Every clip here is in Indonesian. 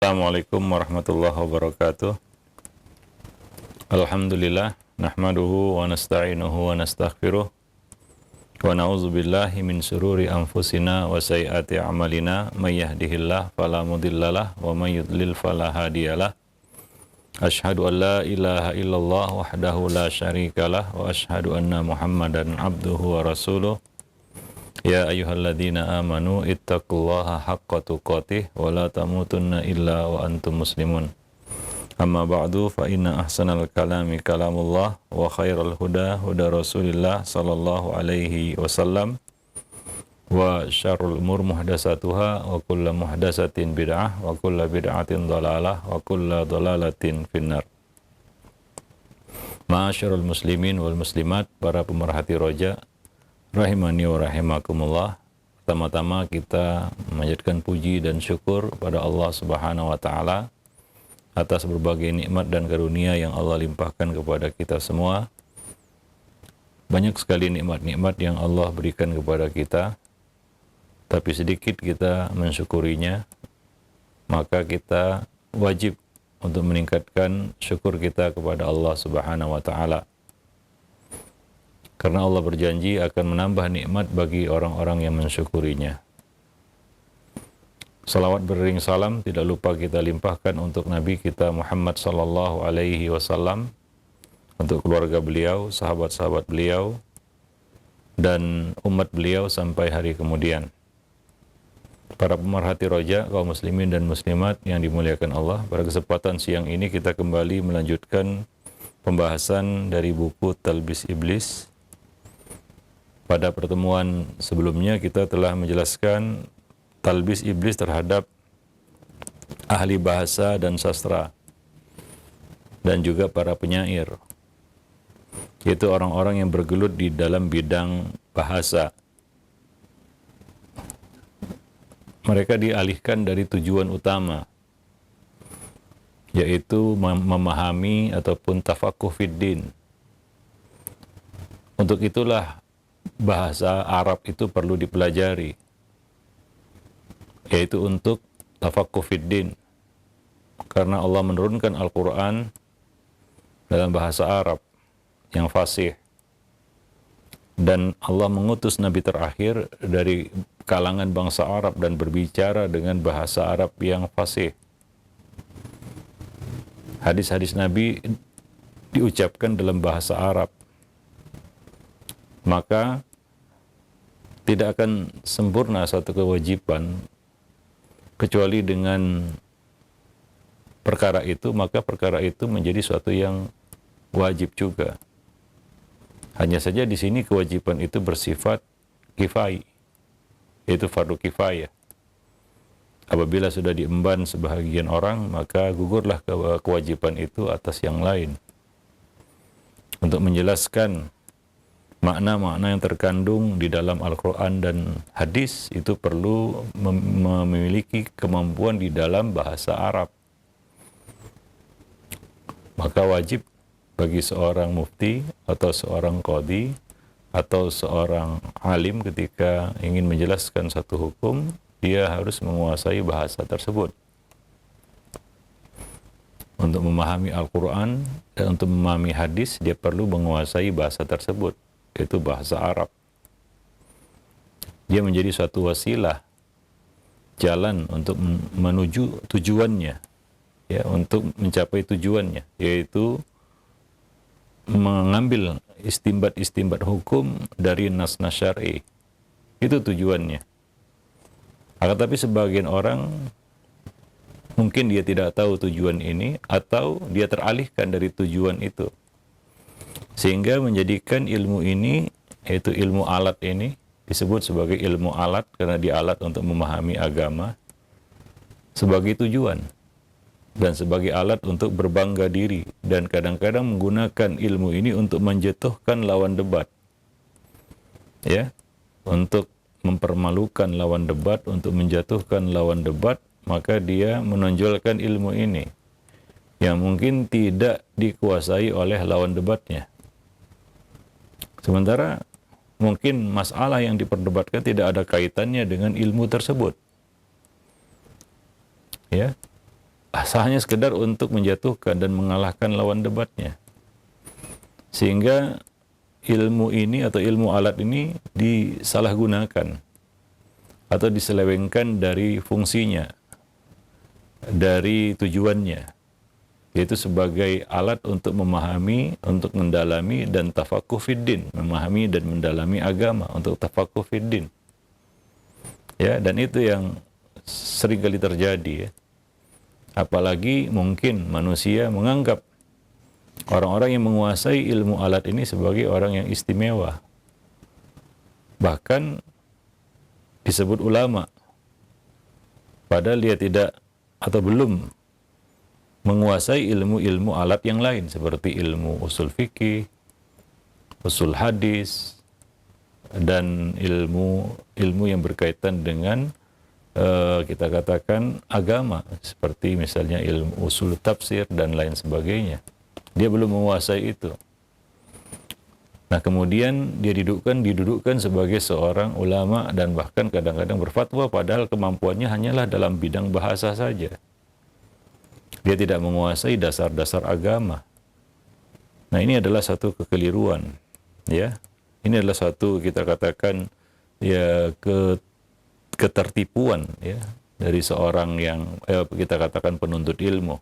Assalamualaikum warahmatullahi wabarakatuh. Alhamdulillah, nahmaduhu wa nasta'inuhu wa nastaghfiruh wa na'udzu billahi min syururi anfusina wa sayyiati a'malina may yahdihillahu fala mudhillalah wa may yudlil fala hadiyalah. Asyhadu an la ilaha illallah wahdahu la syarikalah wa asyhadu anna Muhammadan abduhu wa rasuluh. Ya ayyuhalladzina amanu ittaqullaha haqqa tuqatih wa la tamutunna illa wa antum muslimun. Amma ba'du fa inna ahsanal kalami kalamullah wa khairal huda huda Rasulillah sallallahu alaihi wasallam wa syarrul umur muhdatsatuha wa kullu muhdatsatin bid'ah wa kullu bid'atin dhalalah wa kullu dhalalatin finnar. Ma'asyiral muslimin wal muslimat, para pemerhati roja rahimani wa rahimakumullah. Pertama-tama kita memanjatkan puji dan syukur pada Allah Subhanahu wa taala atas berbagai nikmat dan karunia yang Allah limpahkan kepada kita semua. Banyak sekali nikmat-nikmat yang Allah berikan kepada kita, tapi sedikit kita mensyukurinya. Maka kita wajib untuk meningkatkan syukur kita kepada Allah Subhanahu wa taala. Karena Allah berjanji akan menambah nikmat bagi orang-orang yang mensyukurinya. Salawat beriring salam tidak lupa kita limpahkan untuk Nabi kita Muhammad sallallahu alaihi wasallam, untuk keluarga beliau, sahabat-sahabat beliau, dan umat beliau sampai hari kemudian. Para pemerhati roja, kaum muslimin dan muslimat yang dimuliakan Allah, pada kesempatan siang ini kita kembali melanjutkan pembahasan dari buku Talbis Iblis. Pada pertemuan sebelumnya kita telah menjelaskan talbis iblis terhadap ahli bahasa dan sastra dan juga para penyair, yaitu orang-orang yang bergelut di dalam bidang bahasa. Mereka dialihkan dari tujuan utama, yaitu memahami ataupun tafakuh fiddin. Untuk itulah bahasa Arab itu perlu dipelajari, yaitu untuk tafakuh fiddin, karena Allah menurunkan Al-Quran dalam bahasa Arab yang fasih, dan Allah mengutus Nabi terakhir dari kalangan bangsa Arab dan berbicara dengan bahasa Arab yang fasih. Hadis-hadis Nabi diucapkan dalam bahasa Arab. Maka tidak akan sempurna satu kewajiban kecuali dengan perkara itu, maka perkara itu menjadi suatu yang wajib juga. Hanya saja di sini kewajiban itu bersifat kifai, yaitu fardu kifayah. Apabila sudah diemban sebahagian orang, maka gugurlah kewajiban itu atas yang lain. Untuk menjelaskan makna-makna yang terkandung di dalam Al-Quran dan hadis, itu perlu memiliki kemampuan di dalam bahasa Arab. Maka wajib bagi seorang mufti atau seorang qadhi atau seorang alim ketika ingin menjelaskan satu hukum, dia harus menguasai bahasa tersebut. Untuk memahami Al-Quran dan untuk memahami hadis, dia perlu menguasai bahasa tersebut, yaitu bahasa Arab. Dia menjadi suatu wasilah, jalan untuk menuju tujuannya, ya, untuk mencapai tujuannya, yaitu mengambil istimbat-istimbat hukum dari nas-nas syar'i. Itu tujuannya. Akan tapi sebagian orang mungkin dia tidak tahu tujuan ini, atau dia teralihkan dari tujuan itu, sehingga menjadikan ilmu ini, yaitu ilmu alat ini, disebut sebagai ilmu alat karena dia alat untuk memahami agama, sebagai tujuan dan sebagai alat untuk berbangga diri, dan kadang-kadang menggunakan ilmu ini untuk menjatuhkan lawan debat, ya, untuk mempermalukan lawan debat, untuk menjatuhkan lawan debat. Maka dia menonjolkan ilmu ini yang mungkin tidak dikuasai oleh lawan debatnya. Sementara mungkin masalah yang diperdebatkan tidak ada kaitannya dengan ilmu tersebut. Ya. hanya sekedar untuk menjatuhkan dan mengalahkan lawan debatnya. Sehingga ilmu ini atau ilmu alat ini disalahgunakan atau diselewengkan dari fungsinya, dari tujuannya, yaitu sebagai alat untuk memahami, untuk mendalami dan tafakuh fiddin, memahami dan mendalami agama, untuk tafakuh fiddin. Ya, dan itu yang seringkali terjadi ya. Apalagi mungkin manusia menganggap orang-orang yang menguasai ilmu alat ini sebagai orang yang istimewa. Bahkan disebut ulama, padahal dia tidak atau belum menguasai ilmu-ilmu alat yang lain seperti ilmu usul fikih, usul hadis, dan ilmu yang berkaitan dengan kita katakan agama, seperti misalnya ilmu usul tafsir dan lain sebagainya. Dia belum menguasai itu. Nah, kemudian dia didudukkan sebagai seorang ulama dan bahkan kadang-kadang berfatwa padahal kemampuannya hanyalah dalam bidang bahasa saja. Dia tidak menguasai dasar-dasar agama. Nah, ini adalah satu kekeliruan, ya. Ini adalah satu kita katakan ya ketertipuan ya dari seorang yang kita katakan penuntut ilmu.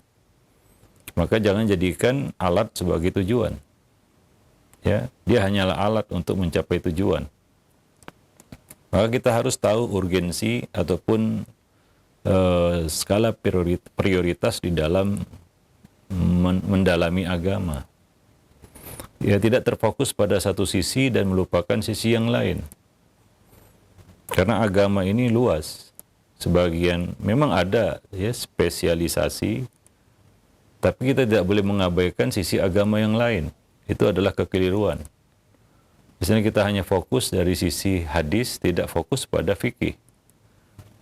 Maka jangan jadikan alat sebagai tujuan. Ya, dia hanyalah alat untuk mencapai tujuan. Maka kita harus tahu urgensi ataupun skala prioritas di dalam mendalami agama. Ya, tidak terfokus pada satu sisi dan melupakan sisi yang lain. Karena agama ini luas. Sebagian memang ada ya spesialisasi, tapi kita tidak boleh mengabaikan sisi agama yang lain. Itu adalah kekeliruan. Misalnya kita hanya fokus dari sisi hadis, tidak fokus pada fikih.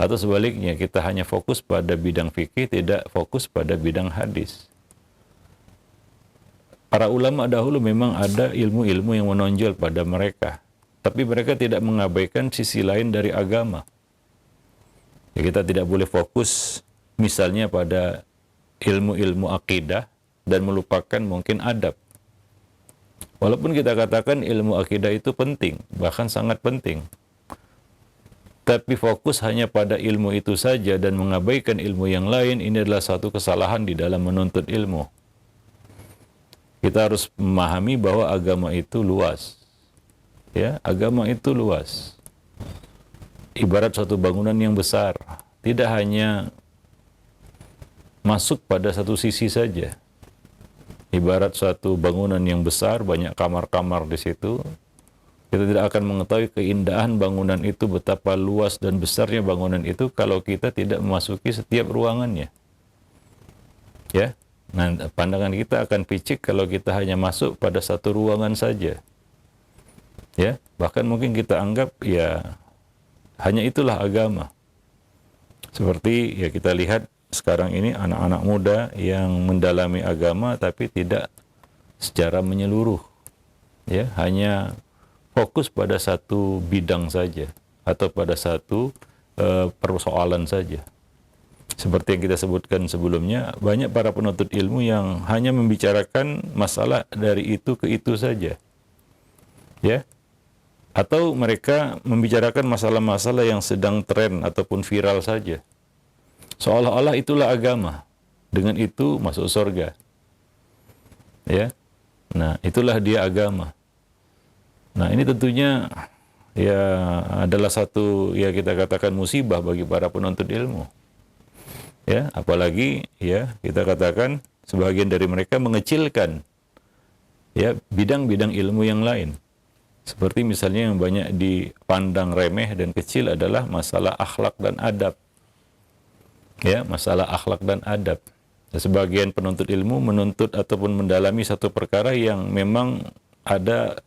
Atau sebaliknya, kita hanya fokus pada bidang fikih, tidak fokus pada bidang hadis. Para ulama dahulu memang ada ilmu-ilmu yang menonjol pada mereka, tapi mereka tidak mengabaikan sisi lain dari agama. Ya, kita tidak boleh fokus misalnya pada ilmu-ilmu akidah dan melupakan mungkin adab. Walaupun kita katakan ilmu akidah itu penting, bahkan sangat penting. Tapi fokus hanya pada ilmu itu saja dan mengabaikan ilmu yang lain, ini adalah satu kesalahan di dalam menuntut ilmu. Kita harus memahami bahwa agama itu luas. Ya, agama itu luas. Ibarat suatu bangunan yang besar, tidak hanya masuk pada satu sisi saja. Ibarat suatu bangunan yang besar, banyak kamar-kamar di situ. Kita tidak akan mengetahui keindahan bangunan itu, betapa luas dan besarnya bangunan itu kalau kita tidak memasuki setiap ruangannya. Ya, nah, pandangan kita akan picik kalau kita hanya masuk pada satu ruangan saja. Ya, bahkan mungkin kita anggap ya hanya itulah agama. Seperti ya kita lihat sekarang ini anak-anak muda yang mendalami agama tapi tidak secara menyeluruh. Ya, hanya fokus pada satu bidang saja atau pada satu persoalan saja. Seperti yang kita sebutkan sebelumnya, banyak para penuntut ilmu yang hanya membicarakan masalah dari itu ke itu saja. Ya. Atau mereka membicarakan masalah-masalah yang sedang tren ataupun viral saja. Seolah-olah itulah agama. Dengan itu masuk surga. Ya. Nah, itulah dia agama. Nah, ini tentunya ya adalah satu ya kita katakan musibah bagi para penuntut ilmu. Ya, apalagi ya kita katakan sebagian dari mereka mengecilkan ya bidang-bidang ilmu yang lain. Seperti misalnya yang banyak dipandang remeh dan kecil adalah masalah akhlak dan adab. Ya, masalah akhlak dan adab. Sebagian penuntut ilmu menuntut ataupun mendalami satu perkara yang memang ada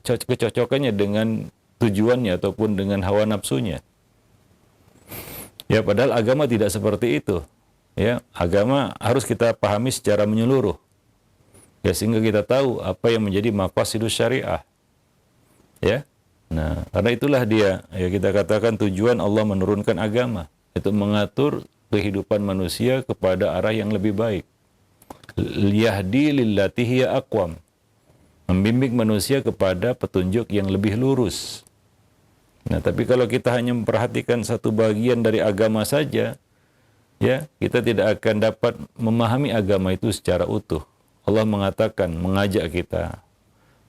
kecocokannya dengan tujuannya ataupun dengan hawa nafsunya. Ya, padahal agama tidak seperti itu. Ya, agama harus kita pahami secara menyeluruh. Ya, sehingga kita tahu apa yang menjadi maqasidus syariah. Ya. Nah, karena itulah dia ya kita katakan tujuan Allah menurunkan agama, itu mengatur kehidupan manusia kepada arah yang lebih baik. Yahdi lillati hiya aqwam. Membimbing manusia kepada petunjuk yang lebih lurus. Nah, tapi kalau kita hanya memperhatikan satu bagian dari agama saja, ya, kita tidak akan dapat memahami agama itu secara utuh. Allah mengatakan, mengajak kita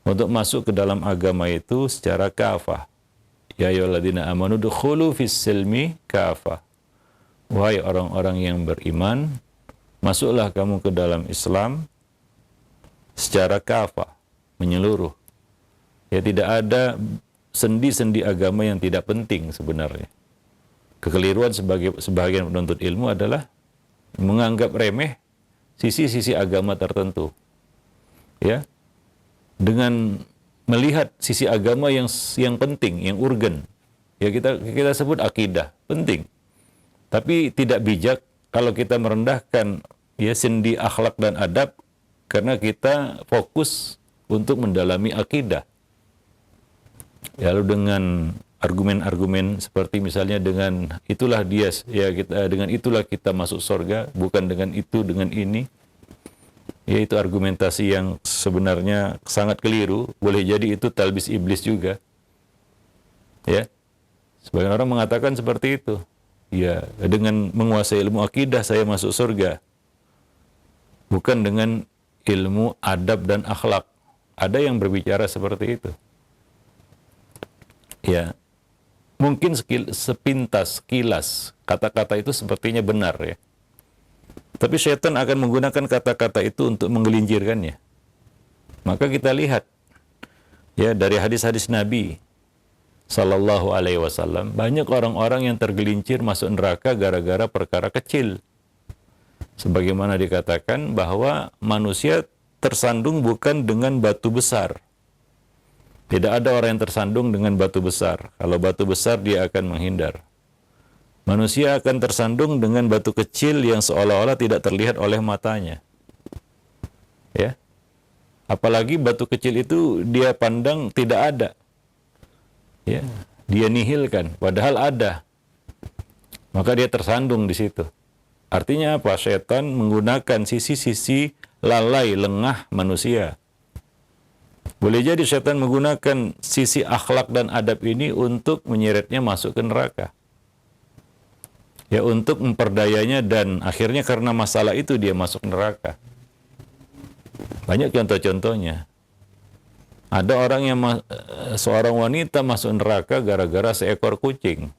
untuk masuk ke dalam agama itu secara kafah. Ya ayyuhalladzina amanu dukhulu fis silmi kafah. Wahai orang-orang yang beriman, masuklah kamu ke dalam Islam secara kafah, menyeluruh. Ya, tidak ada sendi-sendi agama yang tidak penting sebenarnya. Kekeliruan sebagian penuntut ilmu adalah menganggap remeh sisi-sisi agama tertentu. Ya. Dengan melihat sisi agama yang penting, yang urgen. Ya, kita sebut akidah, penting. Tapi tidak bijak kalau kita merendahkan ya sendi akhlak dan adab karena kita fokus untuk mendalami akidah. Lalu dengan argumen-argumen seperti misalnya dengan itulah dia ya kita dengan itulah kita masuk surga, bukan dengan itu dengan ini. Yaitu argumentasi yang sebenarnya sangat keliru, boleh jadi itu talbis iblis juga. Ya. Sebagian orang mengatakan seperti itu. Ya, dengan menguasai ilmu akidah saya masuk surga. Bukan dengan ilmu adab dan akhlak. Ada yang berbicara seperti itu. Ya. Mungkin sepintas, sekilas, kata-kata itu sepertinya benar ya. Tapi syaitan akan menggunakan kata-kata itu untuk menggelincirkannya. Maka kita lihat ya dari hadis-hadis Nabi Sallallahu Alaihi Wasallam, banyak orang-orang yang tergelincir masuk neraka gara-gara perkara kecil. Sebagaimana dikatakan bahwa manusia tersandung bukan dengan batu besar. Tidak ada orang yang tersandung dengan batu besar. Kalau batu besar dia akan menghindar. Manusia akan tersandung dengan batu kecil yang seolah-olah tidak terlihat oleh matanya. Ya. Apalagi batu kecil itu dia pandang tidak ada. Ya, dia nihilkan, padahal ada. Maka dia tersandung di situ. Artinya apa? Setan menggunakan sisi-sisi lalai, lengah manusia. Boleh jadi setan menggunakan sisi akhlak dan adab ini untuk menyeretnya masuk ke neraka. Ya, untuk memperdayanya dan akhirnya karena masalah itu dia masuk neraka. Banyak contoh-contohnya. Ada orang yang seorang wanita masuk neraka gara-gara seekor kucing.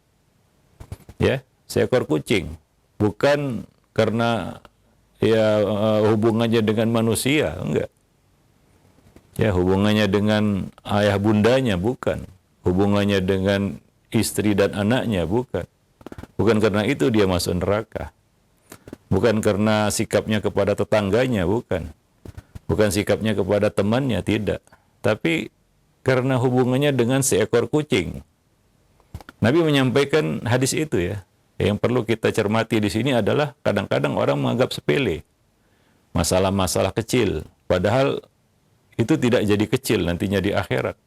Ya, seekor kucing. Bukan karena ya hubungannya dengan manusia, enggak. Ya, hubungannya dengan ayah bundanya, bukan. Hubungannya dengan istri dan anaknya, bukan. Bukan karena itu dia masuk neraka. Bukan karena sikapnya kepada tetangganya, bukan. Bukan sikapnya kepada temannya, tidak. Tapi karena hubungannya dengan seekor kucing. Nabi menyampaikan hadis itu ya. Yang perlu kita cermati di sini adalah kadang-kadang orang menganggap sepele. Masalah-masalah kecil. Padahal itu tidak jadi kecil nantinya di akhirat.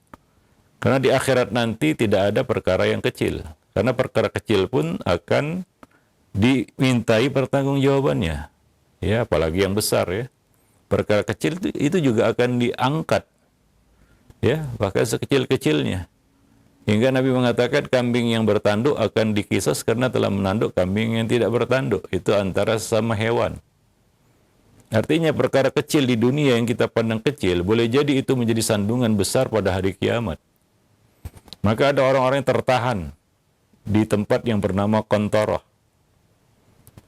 Karena di akhirat nanti tidak ada perkara yang kecil. Karena perkara kecil pun akan dimintai pertanggungjawabannya. Ya, apalagi yang besar ya. Perkara kecil itu juga akan diangkat. Ya, bahkan sekecil-kecilnya. Hingga Nabi mengatakan kambing yang bertanduk akan dikisas karena telah menanduk kambing yang tidak bertanduk. Itu antara sesama hewan. Artinya perkara kecil di dunia yang kita pandang kecil, boleh jadi itu menjadi sandungan besar pada hari kiamat. Maka ada orang-orang yang tertahan di tempat yang bernama Qantoroh.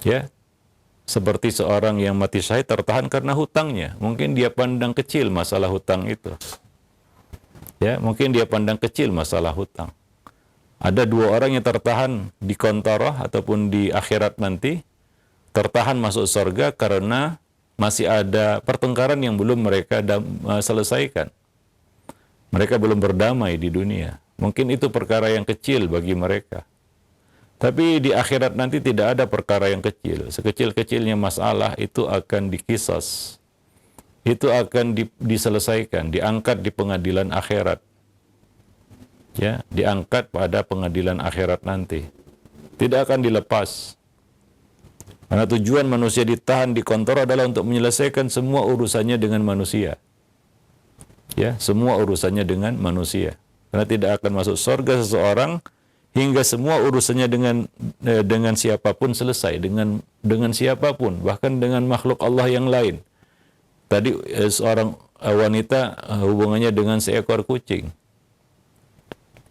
Ya, seperti seorang yang mati syahid tertahan karena hutangnya. Mungkin dia pandang kecil masalah hutang itu. Ya, mungkin dia pandang kecil masalah hutang. Ada dua orang yang tertahan di Qantoroh ataupun di akhirat nanti, tertahan masuk surga karena masih ada pertengkaran yang belum mereka selesaikan. Mereka belum berdamai di dunia. Mungkin itu perkara yang kecil bagi mereka. Tapi di akhirat nanti tidak ada perkara yang kecil. Sekecil-kecilnya masalah itu akan dikisas. Itu akan diselesaikan, diangkat di pengadilan akhirat. Ya, diangkat pada pengadilan akhirat nanti. Tidak akan dilepas. Karena tujuan manusia ditahan, dikontrol adalah untuk menyelesaikan semua urusannya dengan manusia. Ya, semua urusannya dengan manusia. Karena tidak akan masuk surga seseorang hingga semua urusannya dengan siapapun selesai, dengan siapapun, bahkan dengan makhluk Allah yang lain. Tadi seorang wanita hubungannya dengan seekor kucing.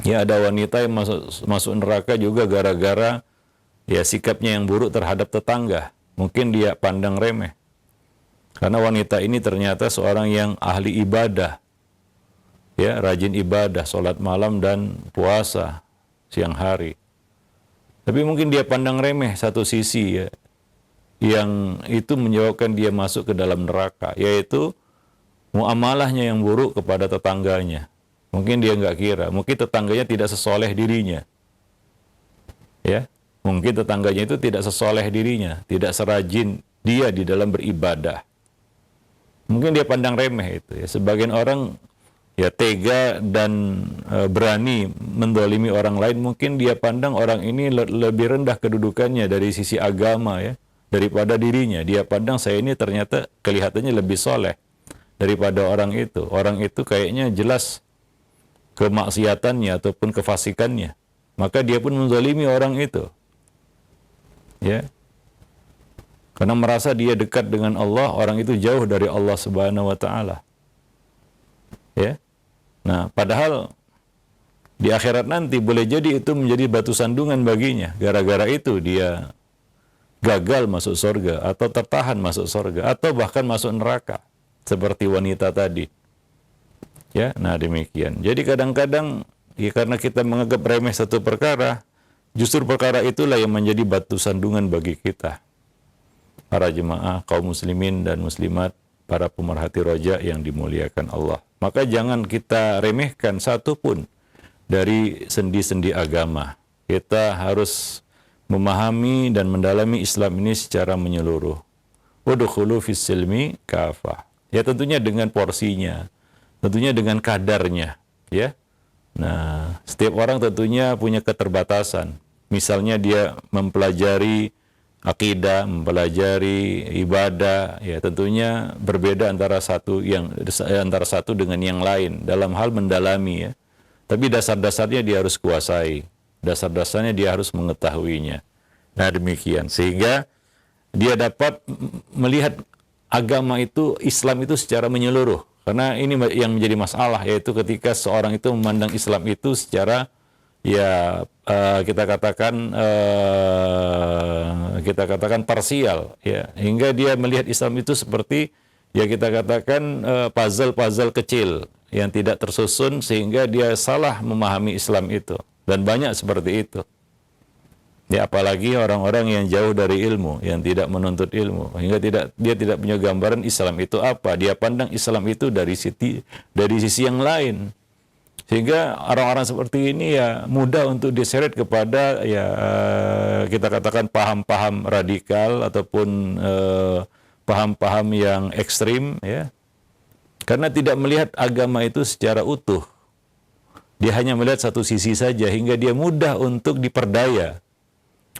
Ya, ada wanita yang masuk neraka juga gara-gara ya sikapnya yang buruk terhadap tetangga. Mungkin dia pandang remeh. Karena wanita ini ternyata seorang yang ahli ibadah. Ya, rajin ibadah, sholat malam dan puasa siang hari. Tapi mungkin dia pandang remeh satu sisi ya, yang itu menyebabkan dia masuk ke dalam neraka, yaitu muamalahnya yang buruk kepada tetangganya. Mungkin dia nggak kira, mungkin tetangganya tidak sesoleh dirinya. Ya, mungkin tetangganya itu tidak sesoleh dirinya, tidak serajin dia di dalam beribadah. Mungkin dia pandang remeh itu. Ya, sebagian orang ya tega dan berani mendolimi orang lain, mungkin dia pandang orang ini lebih rendah kedudukannya dari sisi agama ya daripada dirinya. Dia pandang saya ini ternyata kelihatannya lebih soleh daripada orang itu. Orang itu kayaknya jelas kemaksiatannya ataupun kefasikannya. Maka dia pun menzalimi orang itu. Ya. Karena merasa dia dekat dengan Allah, orang itu jauh dari Allah Subhanahu wa taala. Ya. Nah, padahal di akhirat nanti boleh jadi itu menjadi batu sandungan baginya. Gara-gara itu dia gagal masuk surga atau tertahan masuk surga atau bahkan masuk neraka seperti wanita tadi. Ya, nah demikian. Jadi kadang-kadang ya karena kita menganggap remeh satu perkara, justru perkara itulah yang menjadi batu sandungan bagi kita. Para jemaah kaum muslimin dan muslimat, para pemerhati roja yang dimuliakan Allah. Maka jangan kita remehkan satu pun dari sendi-sendi agama. Kita harus memahami dan mendalami Islam ini secara menyeluruh. Udkhulu fis silmi kafah. Ya tentunya dengan porsinya, tentunya dengan kadarnya, ya. Nah, setiap orang tentunya punya keterbatasan. Misalnya dia mempelajari akidah, mempelajari ibadah, ya tentunya berbeda antara satu dengan yang lain dalam hal mendalami ya. Tapi dasar-dasarnya dia harus kuasai, dasar-dasarnya dia harus mengetahuinya. Nah demikian, sehingga dia dapat melihat agama itu, Islam itu secara menyeluruh. Karena ini yang menjadi masalah, yaitu ketika seorang itu memandang Islam itu secara ya kita katakan parsial ya, hingga dia melihat Islam itu seperti ya kita katakan puzzle-puzzle kecil yang tidak tersusun, sehingga dia salah memahami Islam itu, dan banyak seperti itu ya, apalagi orang-orang yang jauh dari ilmu, yang tidak menuntut ilmu, hingga dia tidak punya gambaran Islam itu apa. Dia pandang Islam itu dari sisi yang lain. Sehingga orang-orang seperti ini ya mudah untuk diseret kepada ya kita katakan paham-paham radikal ataupun paham-paham yang ekstrim ya. Karena tidak melihat agama itu secara utuh. Dia hanya melihat satu sisi saja, hingga dia mudah untuk diperdaya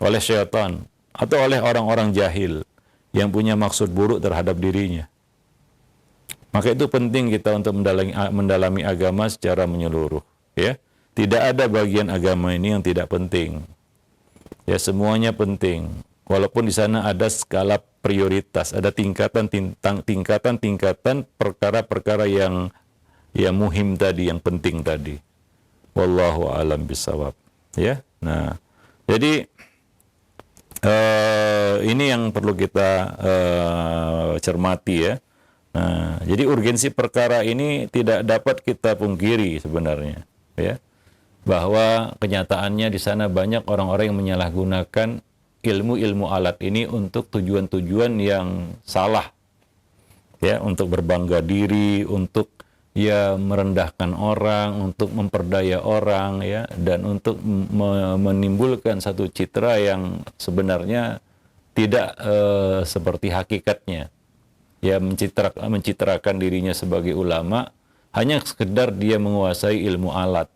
oleh syaitan atau oleh orang-orang jahil yang punya maksud buruk terhadap dirinya. Maka itu penting kita untuk mendalami agama secara menyeluruh, ya. Tidak ada bagian agama ini yang tidak penting. Ya, semuanya penting. Walaupun di sana ada skala prioritas, ada tingkatan perkara-perkara yang muhim tadi, yang penting tadi. Wallahu a'lam bishawab. Ya. Nah, jadi ini yang perlu kita cermati ya. Nah, jadi urgensi perkara ini tidak dapat kita pungkiri sebenarnya, ya, bahwa kenyataannya di sana banyak orang-orang yang menyalahgunakan ilmu-ilmu alat ini untuk tujuan-tujuan yang salah, ya, untuk berbangga diri, untuk ya merendahkan orang, untuk memperdaya orang, ya, dan untuk menimbulkan satu citra yang sebenarnya tidak seperti hakikatnya. Ya, mencitrakan dirinya sebagai ulama hanya sekedar dia menguasai ilmu alat.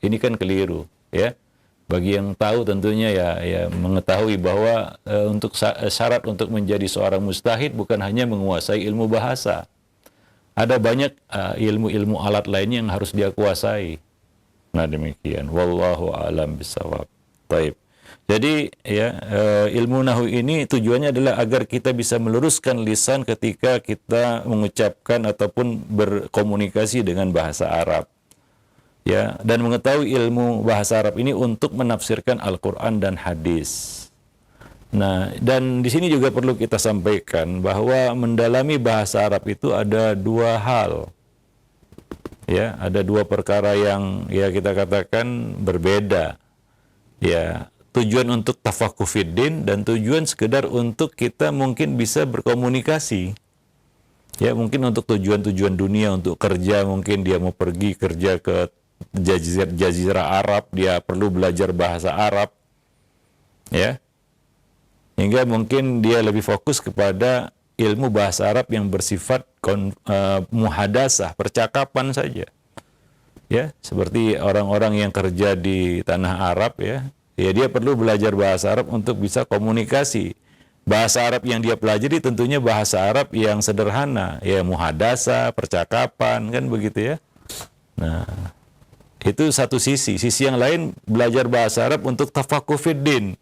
Ini kan keliru, ya. Bagi yang tahu tentunya ya mengetahui bahwa untuk syarat untuk menjadi seorang mujtahid bukan hanya menguasai ilmu bahasa. Ada banyak ilmu-ilmu alat lainnya yang harus dia kuasai. Nah demikian. Wallahu a'lam bishawab. Baik. Jadi ya ilmu nahwu ini tujuannya adalah agar kita bisa meluruskan lisan ketika kita mengucapkan ataupun berkomunikasi dengan bahasa Arab. Ya, dan mengetahui ilmu bahasa Arab ini untuk menafsirkan Al-Qur'an dan hadis. Nah, dan di sini juga perlu kita sampaikan bahwa mendalami bahasa Arab itu ada dua hal. Ya, ada dua perkara yang ya kita katakan berbeda. Ya, tujuan untuk tafaqquh fiddin dan tujuan sekedar untuk kita mungkin bisa berkomunikasi. Ya, mungkin untuk tujuan-tujuan dunia, untuk kerja, mungkin dia mau pergi kerja ke Jazirah Arab, dia perlu belajar bahasa Arab, ya, hingga mungkin dia lebih fokus kepada ilmu bahasa Arab yang bersifat muhadasah, percakapan saja, ya, seperti orang-orang yang kerja di tanah Arab, ya dia perlu belajar bahasa Arab untuk bisa komunikasi. Bahasa Arab yang dia pelajari tentunya bahasa Arab yang sederhana, ya, muhadasah, percakapan, kan begitu ya. Nah, itu satu sisi. Sisi yang lain belajar bahasa Arab untuk tafaqquh fiddin.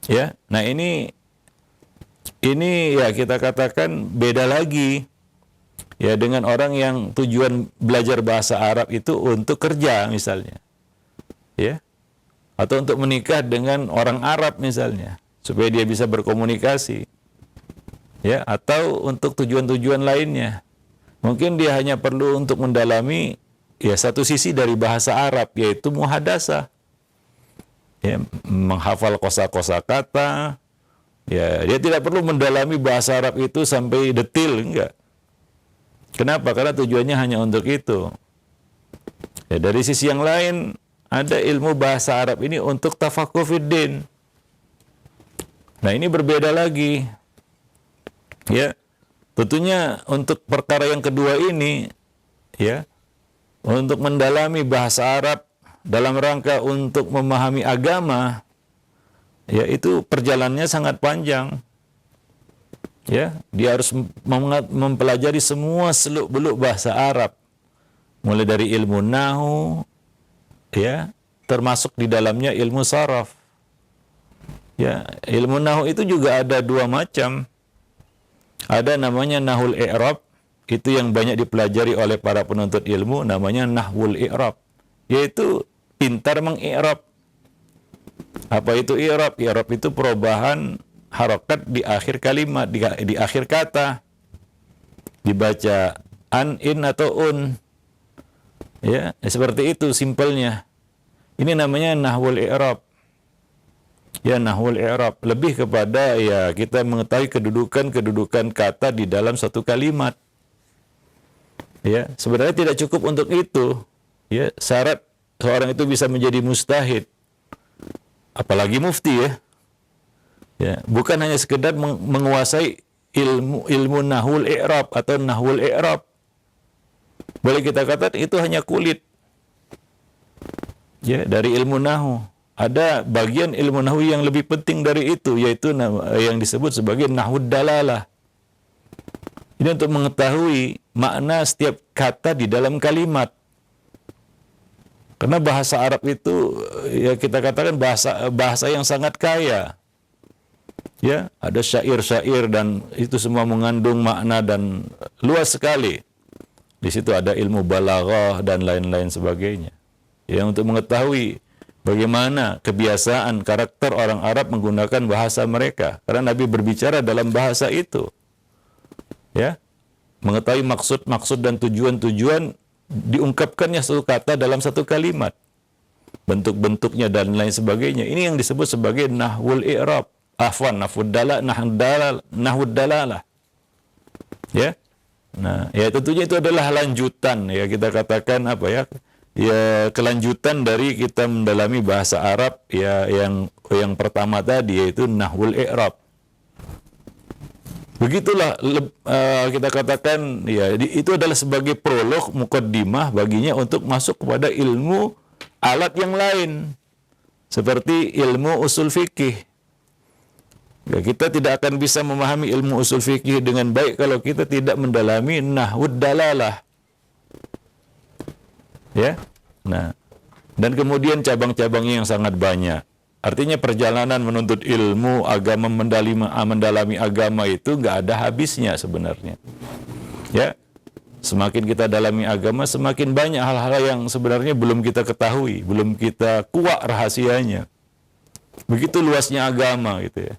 Ya. Nah, ini ya kita katakan beda lagi. Ya, dengan orang yang tujuan belajar bahasa Arab itu untuk kerja misalnya. Ya. Atau untuk menikah dengan orang Arab misalnya, supaya dia bisa berkomunikasi. Ya, atau untuk tujuan-tujuan lainnya. Mungkin dia hanya perlu untuk mendalami ya satu sisi dari bahasa Arab, yaitu muhadasah, ya, menghafal kosa-kosa kata. Ya, dia tidak perlu mendalami bahasa Arab itu sampai detil, enggak. Kenapa? Karena tujuannya hanya untuk itu. Ya, dari sisi yang lain ada ilmu bahasa Arab ini untuk tafaqquh fiddin. Nah, ini berbeda lagi. Ya, tentunya untuk perkara yang kedua ini, ya, untuk mendalami bahasa Arab dalam rangka untuk memahami agama, ya, itu perjalanannya sangat panjang. Ya, dia harus mempelajari semua seluk-beluk bahasa Arab, mulai dari ilmu nahwu, ya, termasuk di dalamnya ilmu saraf. Ya, ilmu nahwu itu juga ada dua macam. Ada namanya nahwul i'rab. Itu yang banyak dipelajari oleh para penuntut ilmu, namanya nahwul i'rab, yaitu pintar mengi'rab. Apa itu i'rab? I'rab itu perubahan harokat di akhir kalimat, di akhir kata, dibaca an, in, atau un, ya, seperti itu simpelnya. Ini namanya nahwul i'rab. Ya, nahwul i'rab lebih kepada ya kita mengetahui kedudukan kata di dalam satu kalimat. Ya, sebenarnya tidak cukup untuk itu. Ya, syarat seorang itu bisa menjadi mujtahid, apalagi mufti, ya. Ya, bukan hanya sekedar menguasai ilmu nahwul i'rab atau nahwul i'rab. Boleh kita katakan itu hanya kulit. Ya, dari ilmu nahwu. Ada bagian ilmu nahwu yang lebih penting dari itu, yaitu yang disebut sebagai nahwud dalalah. Ini untuk mengetahui makna setiap kata di dalam kalimat. Karena bahasa Arab itu ya kita katakan bahasa yang sangat kaya. Ya, ada syair-syair dan itu semua mengandung makna dan luas sekali. Di situ ada ilmu balaghah dan lain-lain sebagainya. Ya, untuk mengetahui bagaimana kebiasaan karakter orang Arab menggunakan bahasa mereka. Karena Nabi berbicara dalam bahasa itu. Ya, mengetahui maksud-maksud dan tujuan-tujuan diungkapkannya satu kata dalam satu kalimat, bentuk-bentuknya dan lain sebagainya. Ini yang disebut sebagai nahwul i'rab, nahwud dalalah. Ya, nah, ya tentunya itu adalah lanjutan, ya kita katakan apa ya, ya kelanjutan dari kita mendalami bahasa Arab, ya yang pertama tadi yaitu nahwul i'rab. Begitulah kita katakan, ya itu adalah sebagai prolog, mukaddimah baginya untuk masuk kepada ilmu alat yang lain seperti ilmu usul fikih. Ya, kita tidak akan bisa memahami ilmu usul fikih dengan baik kalau kita tidak mendalami nahwud dalalah. Ya. Nah, dan kemudian cabang-cabangnya yang sangat banyak. Artinya perjalanan menuntut ilmu agama, mendalami agama itu nggak ada habisnya sebenarnya. Ya, semakin kita dalami agama, semakin banyak hal-hal yang sebenarnya belum kita ketahui, belum kita kuak rahasianya. Begitu luasnya agama gitu ya.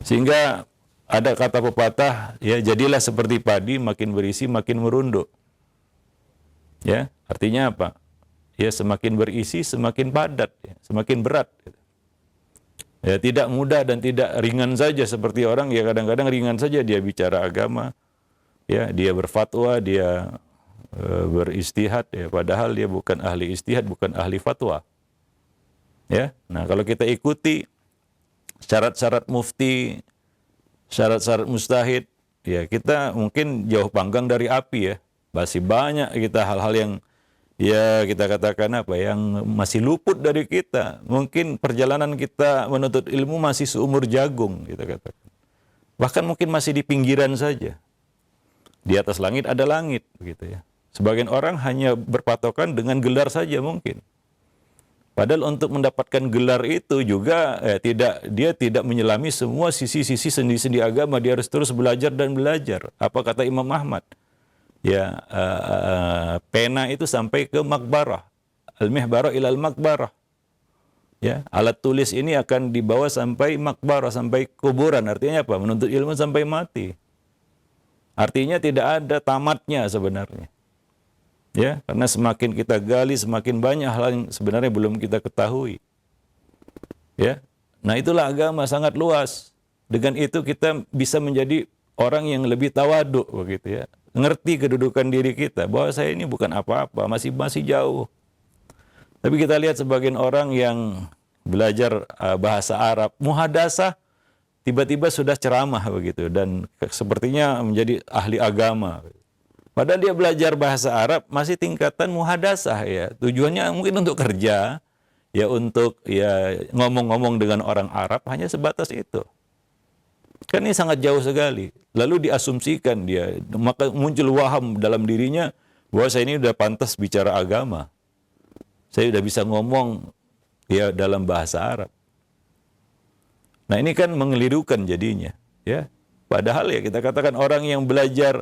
Sehingga ada kata pepatah, ya jadilah seperti padi, makin berisi makin merunduk. Ya, artinya apa? Ya semakin berisi semakin padat, ya, semakin berat. Ya tidak mudah dan tidak ringan saja seperti orang ya kadang-kadang ringan saja dia bicara agama, ya dia berfatwa, dia beristihad, ya padahal dia bukan ahli istihad, bukan ahli fatwa. Ya, nah kalau kita ikuti syarat-syarat mufti, syarat-syarat mustahid, ya kita mungkin jauh panggang dari api ya. Masih banyak kita hal-hal yang ya kita katakan apa yang masih luput dari kita. Mungkin perjalanan kita menuntut ilmu masih seumur jagung kita katakan. Bahkan mungkin masih di pinggiran saja. Di atas langit ada langit begitu ya. Sebagian orang hanya berpatokan dengan gelar saja mungkin. Padahal untuk mendapatkan gelar itu juga dia tidak menyelami semua sisi-sisi sendi-sendi agama. Dia harus terus belajar dan belajar. Apa kata Imam Ahmad? Ya, pena itu sampai ke makbarah. Al-mihbarah ilal makbarah. Ya, alat tulis ini akan dibawa sampai makbarah, sampai kuburan. Artinya apa? Menuntut ilmu sampai mati. Artinya tidak ada tamatnya sebenarnya. Ya, karena semakin kita gali, semakin banyak hal yang sebenarnya belum kita ketahui. Ya. Nah, itulah agama sangat luas. Dengan itu kita bisa menjadi orang yang lebih tawaduk begitu ya. Ngerti kedudukan diri kita bahwa saya ini bukan apa-apa, masih jauh. Tapi kita lihat sebagian orang yang belajar bahasa Arab, muhadasah, tiba-tiba sudah ceramah begitu dan sepertinya menjadi ahli agama. Padahal dia belajar bahasa Arab masih tingkatan muhadasah ya. Tujuannya mungkin untuk kerja, ya untuk ya ngomong-ngomong dengan orang Arab hanya sebatas itu. Kan ini sangat jauh sekali. Lalu diasumsikan dia, maka muncul waham dalam dirinya bahwa saya ini sudah pantas bicara agama. Saya sudah bisa ngomong ya dalam bahasa Arab. Nah, ini kan mengelirukan jadinya, ya. Padahal ya kita katakan orang yang belajar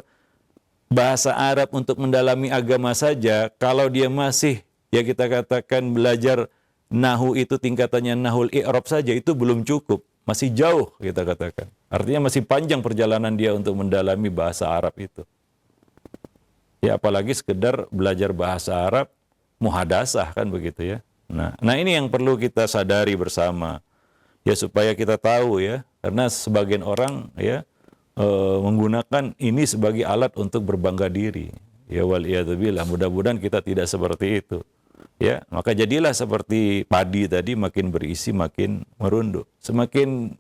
bahasa Arab untuk mendalami agama saja, kalau dia masih ya kita katakan belajar nahu itu tingkatannya nahul i'rab saja itu belum cukup. Masih jauh kita katakan. Artinya masih panjang perjalanan dia untuk mendalami bahasa Arab itu. Ya apalagi sekedar belajar bahasa Arab muhadasah kan begitu ya. Nah ini yang perlu kita sadari bersama. Ya supaya kita tahu ya. Karena sebagian orang ya menggunakan ini sebagai alat untuk berbangga diri. Ya waliyadzubillah. Mudah-mudahan kita tidak seperti itu. Ya, maka jadilah seperti padi tadi makin berisi makin merunduk. Semakin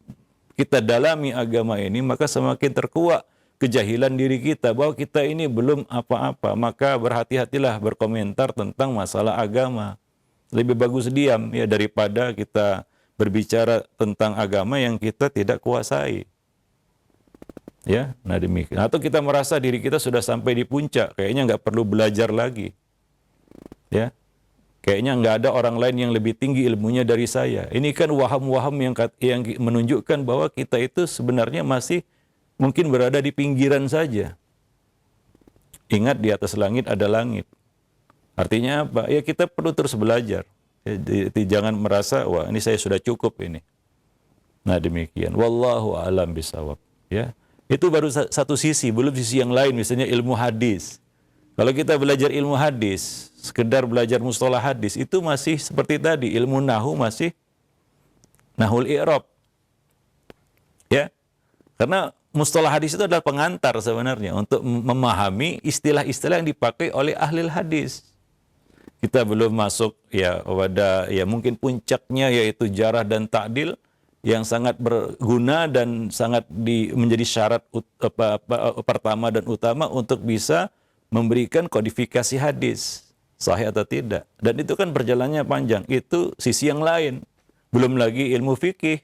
kita dalami agama ini maka semakin terkuak kejahilan diri kita bahwa kita ini belum apa-apa. Maka berhati-hatilah berkomentar tentang masalah agama. Lebih bagus diam ya daripada kita berbicara tentang agama yang kita tidak kuasai. Ya, nah demikian. Atau kita merasa diri kita sudah sampai di puncak, kayaknya nggak perlu belajar lagi. Ya. Kayaknya nggak ada orang lain yang lebih tinggi ilmunya dari saya. Ini kan waham-waham yang menunjukkan bahwa kita itu sebenarnya masih mungkin berada di pinggiran saja. Ingat di atas langit ada langit. Artinya apa? Ya kita perlu terus belajar. Ya, jangan merasa wah ini saya sudah cukup ini. Nah demikian. Wallahu a'lam bishawab. Ya, itu baru satu sisi, belum sisi yang lain. Misalnya ilmu hadis. Kalau kita belajar ilmu hadis, sekedar belajar mustalah hadis, itu masih seperti tadi, ilmu nahu masih nahul i'rab. Ya. Karena mustalah hadis itu adalah pengantar sebenarnya untuk memahami istilah-istilah yang dipakai oleh ahli hadis. Kita belum masuk ya pada ya mungkin puncaknya yaitu jarah dan ta'dil yang sangat berguna dan sangat menjadi syarat pertama dan utama untuk bisa memberikan kodifikasi hadis. sahih atau tidak. Dan itu kan perjalanannya panjang. Itu sisi yang lain. Belum lagi ilmu fikih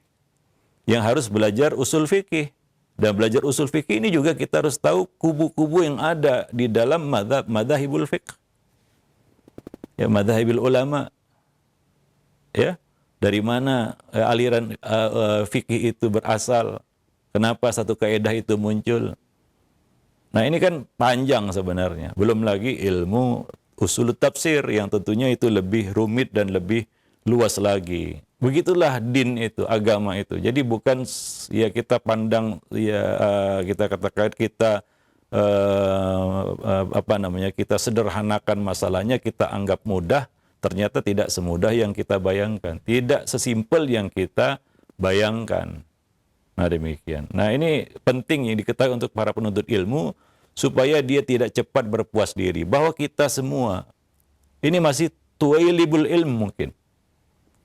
yang harus belajar usul fikih. Dan belajar usul fikih ini juga kita harus tahu kubu-kubu yang ada di dalam madzhabul fiqh. Ya, madzhabil ulama. Ya, dari mana aliran fikih itu berasal? Kenapa satu kaidah itu muncul? Nah, ini kan panjang sebenarnya. Belum lagi ilmu usul tafsir yang tentunya itu lebih rumit dan lebih luas lagi. Begitulah din itu, agama itu. Jadi bukan ya kita pandang ya kita katakan kita kita sederhanakan masalahnya, kita anggap mudah, ternyata tidak semudah yang kita bayangkan. Tidak sesimpel yang kita bayangkan. Nah, demikian. Nah, ini penting yang diketahui untuk para penuntut ilmu supaya dia tidak cepat berpuas diri bahwa kita semua ini masih tuwailibul ilm mungkin.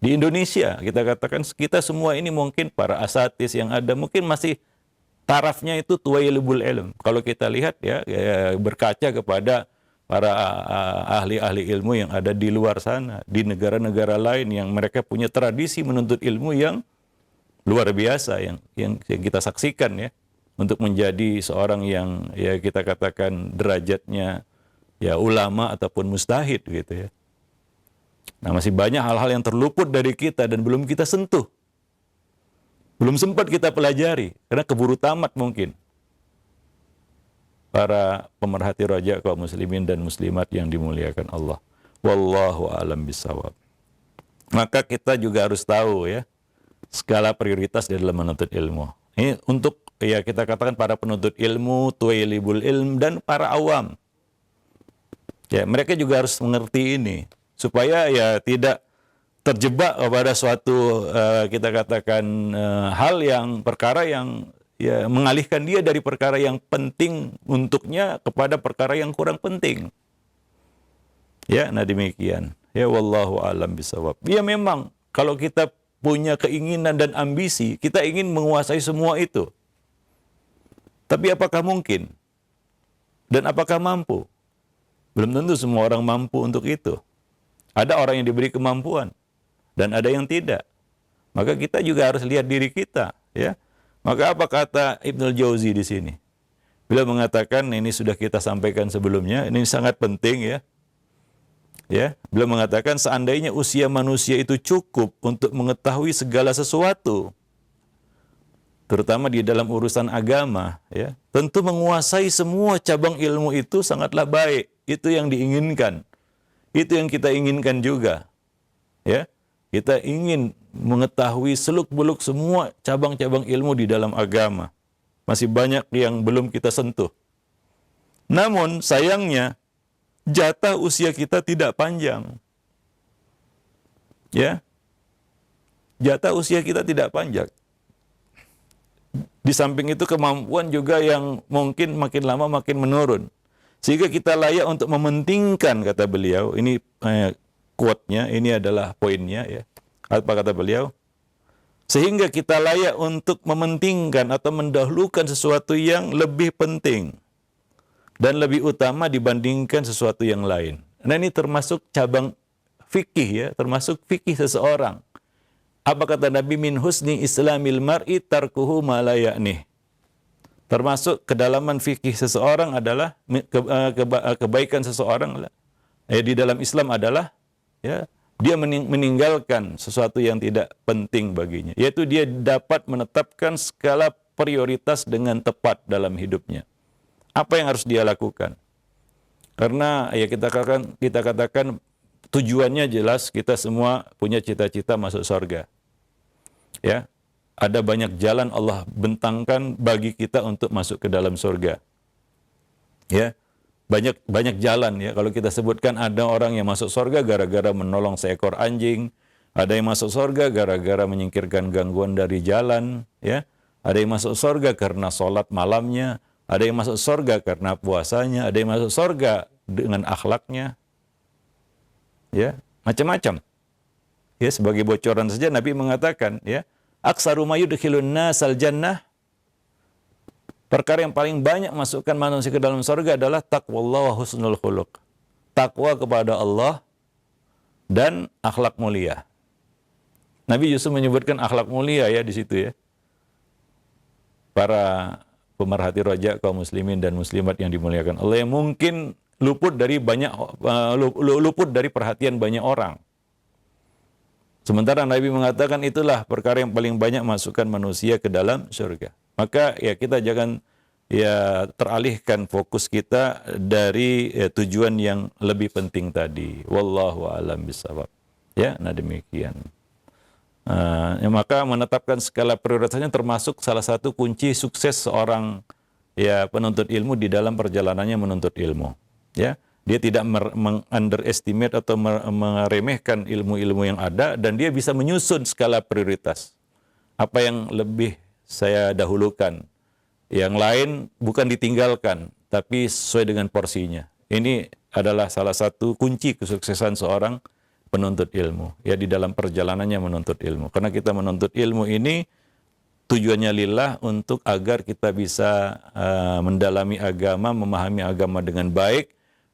Di Indonesia, kita katakan kita semua ini mungkin para asatis yang ada, mungkin masih tarafnya itu tuwailibul ilm. Kalau kita lihat ya berkaca kepada para ahli-ahli ilmu yang ada di luar sana, di negara-negara lain yang mereka punya tradisi menuntut ilmu yang luar biasa, yang kita saksikan ya, untuk menjadi seorang yang ya kita katakan derajatnya ya ulama ataupun mustahid gitu ya. Nah, masih banyak hal-hal yang terluput dari kita dan belum kita sentuh. Belum sempat kita pelajari, karena keburu tamat mungkin. Para pemerhati roja kaum muslimin dan muslimat yang dimuliakan Allah. Wallahu a'lam bishawab. Maka kita juga harus tahu ya, skala prioritas di dalam menuntut ilmu. Ini untuk ya kita katakan para penuntut ilmu, tuwailibul ilm, dan para awam. Ya, mereka juga harus mengerti ini. Supaya ya tidak terjebak pada suatu kita katakan hal yang perkara yang ya mengalihkan dia dari perkara yang penting untuknya kepada perkara yang kurang penting. Ya, nah demikian. Ya, wallahu a'lam bishawab. Ya, memang kalau kita punya keinginan dan ambisi, kita ingin menguasai semua itu. Tapi apakah mungkin? Dan apakah mampu? Belum tentu semua orang mampu untuk itu. Ada orang yang diberi kemampuan dan ada yang tidak. Maka kita juga harus lihat diri kita, ya. Maka apa kata Ibnul Jauzi di sini? Beliau mengatakan, ini sudah kita sampaikan sebelumnya, ini sangat penting ya. Ya, beliau mengatakan seandainya usia manusia itu cukup untuk mengetahui segala sesuatu, terutama di dalam urusan agama, ya, tentu menguasai semua cabang ilmu itu sangatlah baik. Itu yang diinginkan. Itu yang kita inginkan juga. Ya, kita ingin mengetahui seluk-beluk semua cabang-cabang ilmu di dalam agama. Masih banyak yang belum kita sentuh. Namun sayangnya jatah usia kita tidak panjang. Ya. Jatah usia kita tidak panjang. Di samping itu kemampuan juga yang mungkin makin lama makin menurun. Sehingga kita layak untuk mementingkan, kata beliau, ini quote-nya, ini adalah poinnya ya. Apa kata beliau? Sehingga kita layak untuk mementingkan atau mendahulukan sesuatu yang lebih penting dan lebih utama dibandingkan sesuatu yang lain. Nah, ini termasuk cabang fikih ya, termasuk fikih seseorang. Apa kata Nabi, min husni islamil mar'i tarkuhu ma la ya'nih. Termasuk kedalaman fikih seseorang adalah kebaikan seseorang di dalam Islam adalah ya dia meninggalkan sesuatu yang tidak penting baginya, yaitu dia dapat menetapkan skala prioritas dengan tepat dalam hidupnya. Apa yang harus dia lakukan? Karena ya kita katakan tujuannya jelas, kita semua punya cita-cita masuk surga. Ya. Ada banyak jalan Allah bentangkan bagi kita untuk masuk ke dalam surga. Ya. Banyak jalan ya. Kalau kita sebutkan, ada orang yang masuk surga gara-gara menolong seekor anjing, ada yang masuk surga gara-gara menyingkirkan gangguan dari jalan, ya. Ada yang masuk surga karena sholat malamnya, ada yang masuk surga karena puasanya, ada yang masuk surga dengan akhlaknya. Ya, macam-macam. Ya, sebagai bocoran saja Nabi mengatakan, ya, aksaru ma yudkhilun nasal jannah, perkara yang paling banyak masukkan manusia ke dalam surga adalah taqwallah wa husnul khuluq. takwa kepada Allah, dan akhlak mulia. Nabi Yusuf menyebutkan akhlak mulia ya di situ ya. Para pemerhati roja kaum muslimin dan muslimat yang dimuliakan Allah, yang mungkin luput dari perhatian banyak orang. Sementara Nabi mengatakan itulah perkara yang paling banyak masukkan manusia ke dalam surga. Maka ya kita jangan ya teralihkan fokus kita dari tujuan yang lebih penting tadi. Wallahu a'lam bishawab. Ya, nah demikian. Maka menetapkan skala prioritasnya termasuk salah satu kunci sukses seorang ya penuntut ilmu di dalam perjalanannya menuntut ilmu. Ya, dia tidak underestimate atau meremehkan ilmu-ilmu yang ada, dan dia bisa menyusun skala prioritas. Apa yang lebih saya dahulukan, yang lain bukan ditinggalkan, tapi sesuai dengan porsinya. Ini adalah salah satu kunci kesuksesan seorang penuntut ilmu, ya di dalam perjalanannya menuntut ilmu. Karena kita menuntut ilmu ini tujuannya lillah, untuk agar kita bisa mendalami agama, memahami agama dengan baik,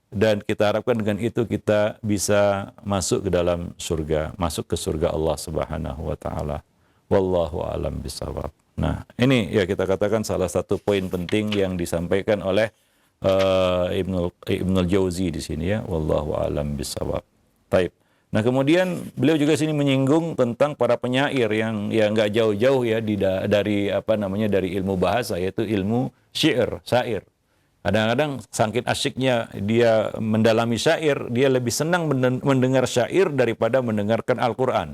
dan kita harapkan dengan itu kita bisa masuk ke dalam surga, masuk ke surga Allah Subhanahu wa taala. Wallahu a'lam bishawab. Nah, ini ya kita katakan salah satu poin penting yang disampaikan oleh Ibnul Jauzi di sini ya. Wallahu a'lam bishawab. Taib. Nah, kemudian beliau juga sini menyinggung tentang para penyair yang ya nggak jauh-jauh ya dari dari ilmu bahasa, yaitu ilmu syair. Kadang-kadang saking asyiknya dia mendalami syair, dia lebih senang mendengar syair daripada mendengarkan Al-Qur'an.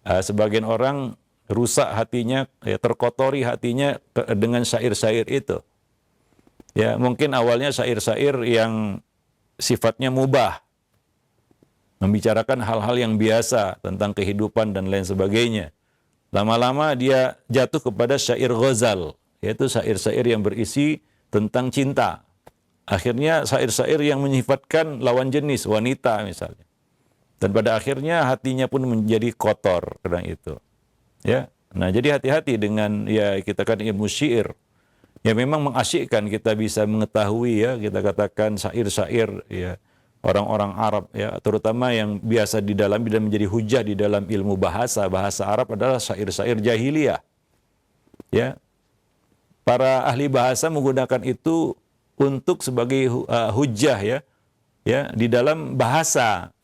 Sebagian orang rusak hatinya, ya, terkotori hatinya dengan syair-syair itu. Ya, mungkin awalnya syair-syair yang sifatnya mubah, membicarakan hal-hal yang biasa tentang kehidupan dan lain sebagainya. Lama-lama dia jatuh kepada syair ghazal, yaitu syair-syair yang berisi tentang cinta. Akhirnya syair-syair yang menyifatkan lawan jenis, wanita misalnya. Dan pada akhirnya hatinya pun menjadi kotor karena itu. Ya. Nah, jadi hati-hati dengan ya kita kan ilmu syair. Ya memang mengasyikkan kita bisa mengetahui ya, kita katakan syair-syair ya orang-orang Arab ya, terutama yang biasa didalami dan menjadi hujah di dalam ilmu bahasa Arab adalah syair-syair jahiliyah. Ya. Para ahli bahasa menggunakan itu untuk sebagai hujah ya. Ya, di dalam bahasa.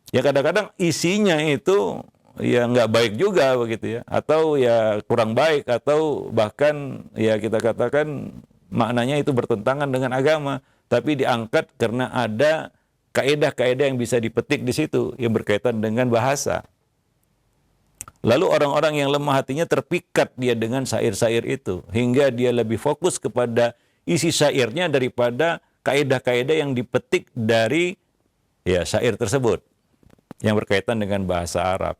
Ya kadang-kadang isinya itu ya nggak baik juga begitu ya, atau ya kurang baik, atau bahkan ya kita katakan maknanya itu bertentangan dengan agama, tapi diangkat karena ada kaedah-kaedah yang bisa dipetik di situ yang berkaitan dengan bahasa. Lalu orang-orang yang lemah hatinya terpikat dia dengan syair-syair itu, hingga dia lebih fokus kepada isi syairnya daripada kaedah-kaedah yang dipetik dari ya syair tersebut yang berkaitan dengan bahasa Arab.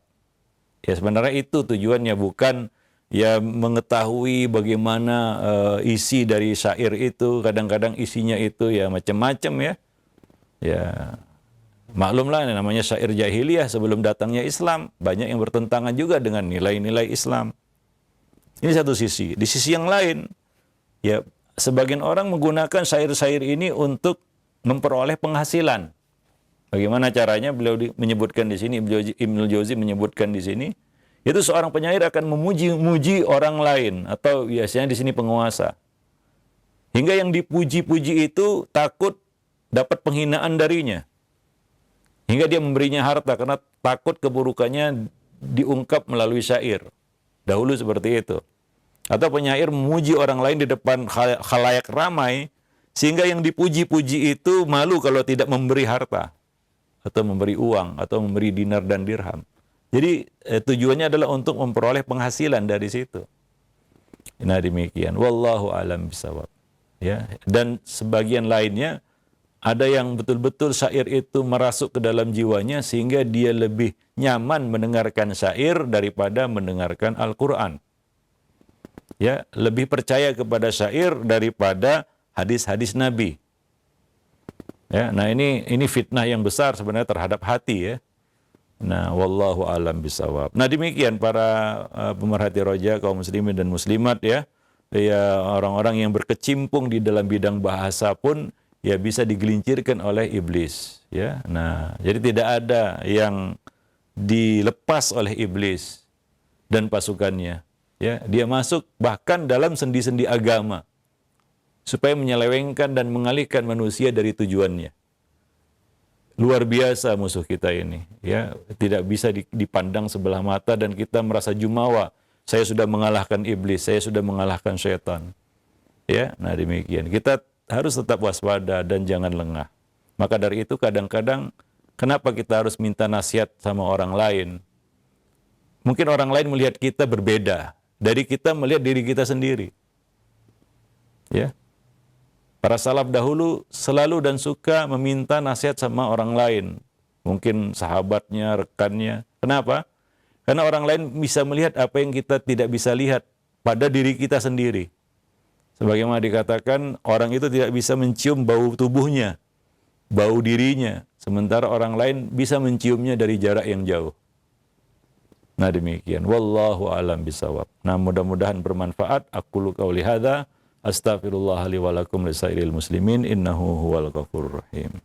Ya sebenarnya itu tujuannya, bukan ya mengetahui bagaimana isi dari syair itu. Kadang-kadang isinya itu ya macam-macam ya. Ya maklumlah namanya syair jahiliyah sebelum datangnya Islam, banyak yang bertentangan juga dengan nilai-nilai Islam. Ini satu sisi. Di sisi yang lain, ya sebagian orang menggunakan syair-syair ini untuk memperoleh penghasilan. Bagaimana caranya? Beliau menyebutkan di sini, Ibnul Jauzi menyebutkan di sini, itu seorang penyair akan memuji-muji orang lain, atau biasanya di sini penguasa. Hingga yang dipuji-puji itu takut dapat penghinaan darinya. Hingga dia memberinya harta karena takut keburukannya diungkap melalui syair. Dahulu seperti itu. Atau penyair memuji orang lain di depan khalayak ramai, sehingga yang dipuji-puji itu malu kalau tidak memberi harta, atau memberi uang, atau memberi dinar dan dirham. Jadi tujuannya adalah untuk memperoleh penghasilan dari situ. Nah demikian. Wallahu a'lam bishawab. Ya, dan sebagian lainnya ada yang betul-betul syair itu merasuk ke dalam jiwanya sehingga dia lebih nyaman mendengarkan syair daripada mendengarkan Al-Qur'an. Ya, lebih percaya kepada syair daripada hadis-hadis Nabi. Ya, nah ini fitnah yang besar sebenarnya terhadap hati ya. Nah, wallahu a'lam bishawab. Nah, demikian para pemerhati roja kaum muslimin dan muslimat ya. Ya, orang-orang yang berkecimpung di dalam bidang bahasa pun ya bisa digelincirkan oleh iblis, ya. Nah, jadi tidak ada yang dilepas oleh iblis dan pasukannya, ya. Dia masuk bahkan dalam sendi-sendi agama supaya menyelewengkan dan mengalihkan manusia dari tujuannya. Luar biasa musuh kita ini, ya. Tidak bisa dipandang sebelah mata dan kita merasa jumawa. Saya sudah mengalahkan iblis, saya sudah mengalahkan syaitan. Ya, nah demikian. Kita harus tetap waspada dan jangan lengah. Maka dari itu kadang-kadang kenapa kita harus minta nasihat sama orang lain? Mungkin orang lain melihat kita berbeda dari kita melihat diri kita sendiri. Ya. Para salaf dahulu selalu dan suka meminta nasihat sama orang lain. Mungkin sahabatnya, rekannya. Kenapa? Karena orang lain bisa melihat apa yang kita tidak bisa lihat pada diri kita sendiri. Sebagaimana dikatakan, orang itu tidak bisa mencium bau tubuhnya, bau dirinya, sementara orang lain bisa menciumnya dari jarak yang jauh. Nah demikian. Wallahu a'lam bishawab. Nah mudah-mudahan bermanfaat. Aqulu qauli hadza, astaghfirullah li wa lakum lisairil muslimin, innahu huwal ghafurur rahim.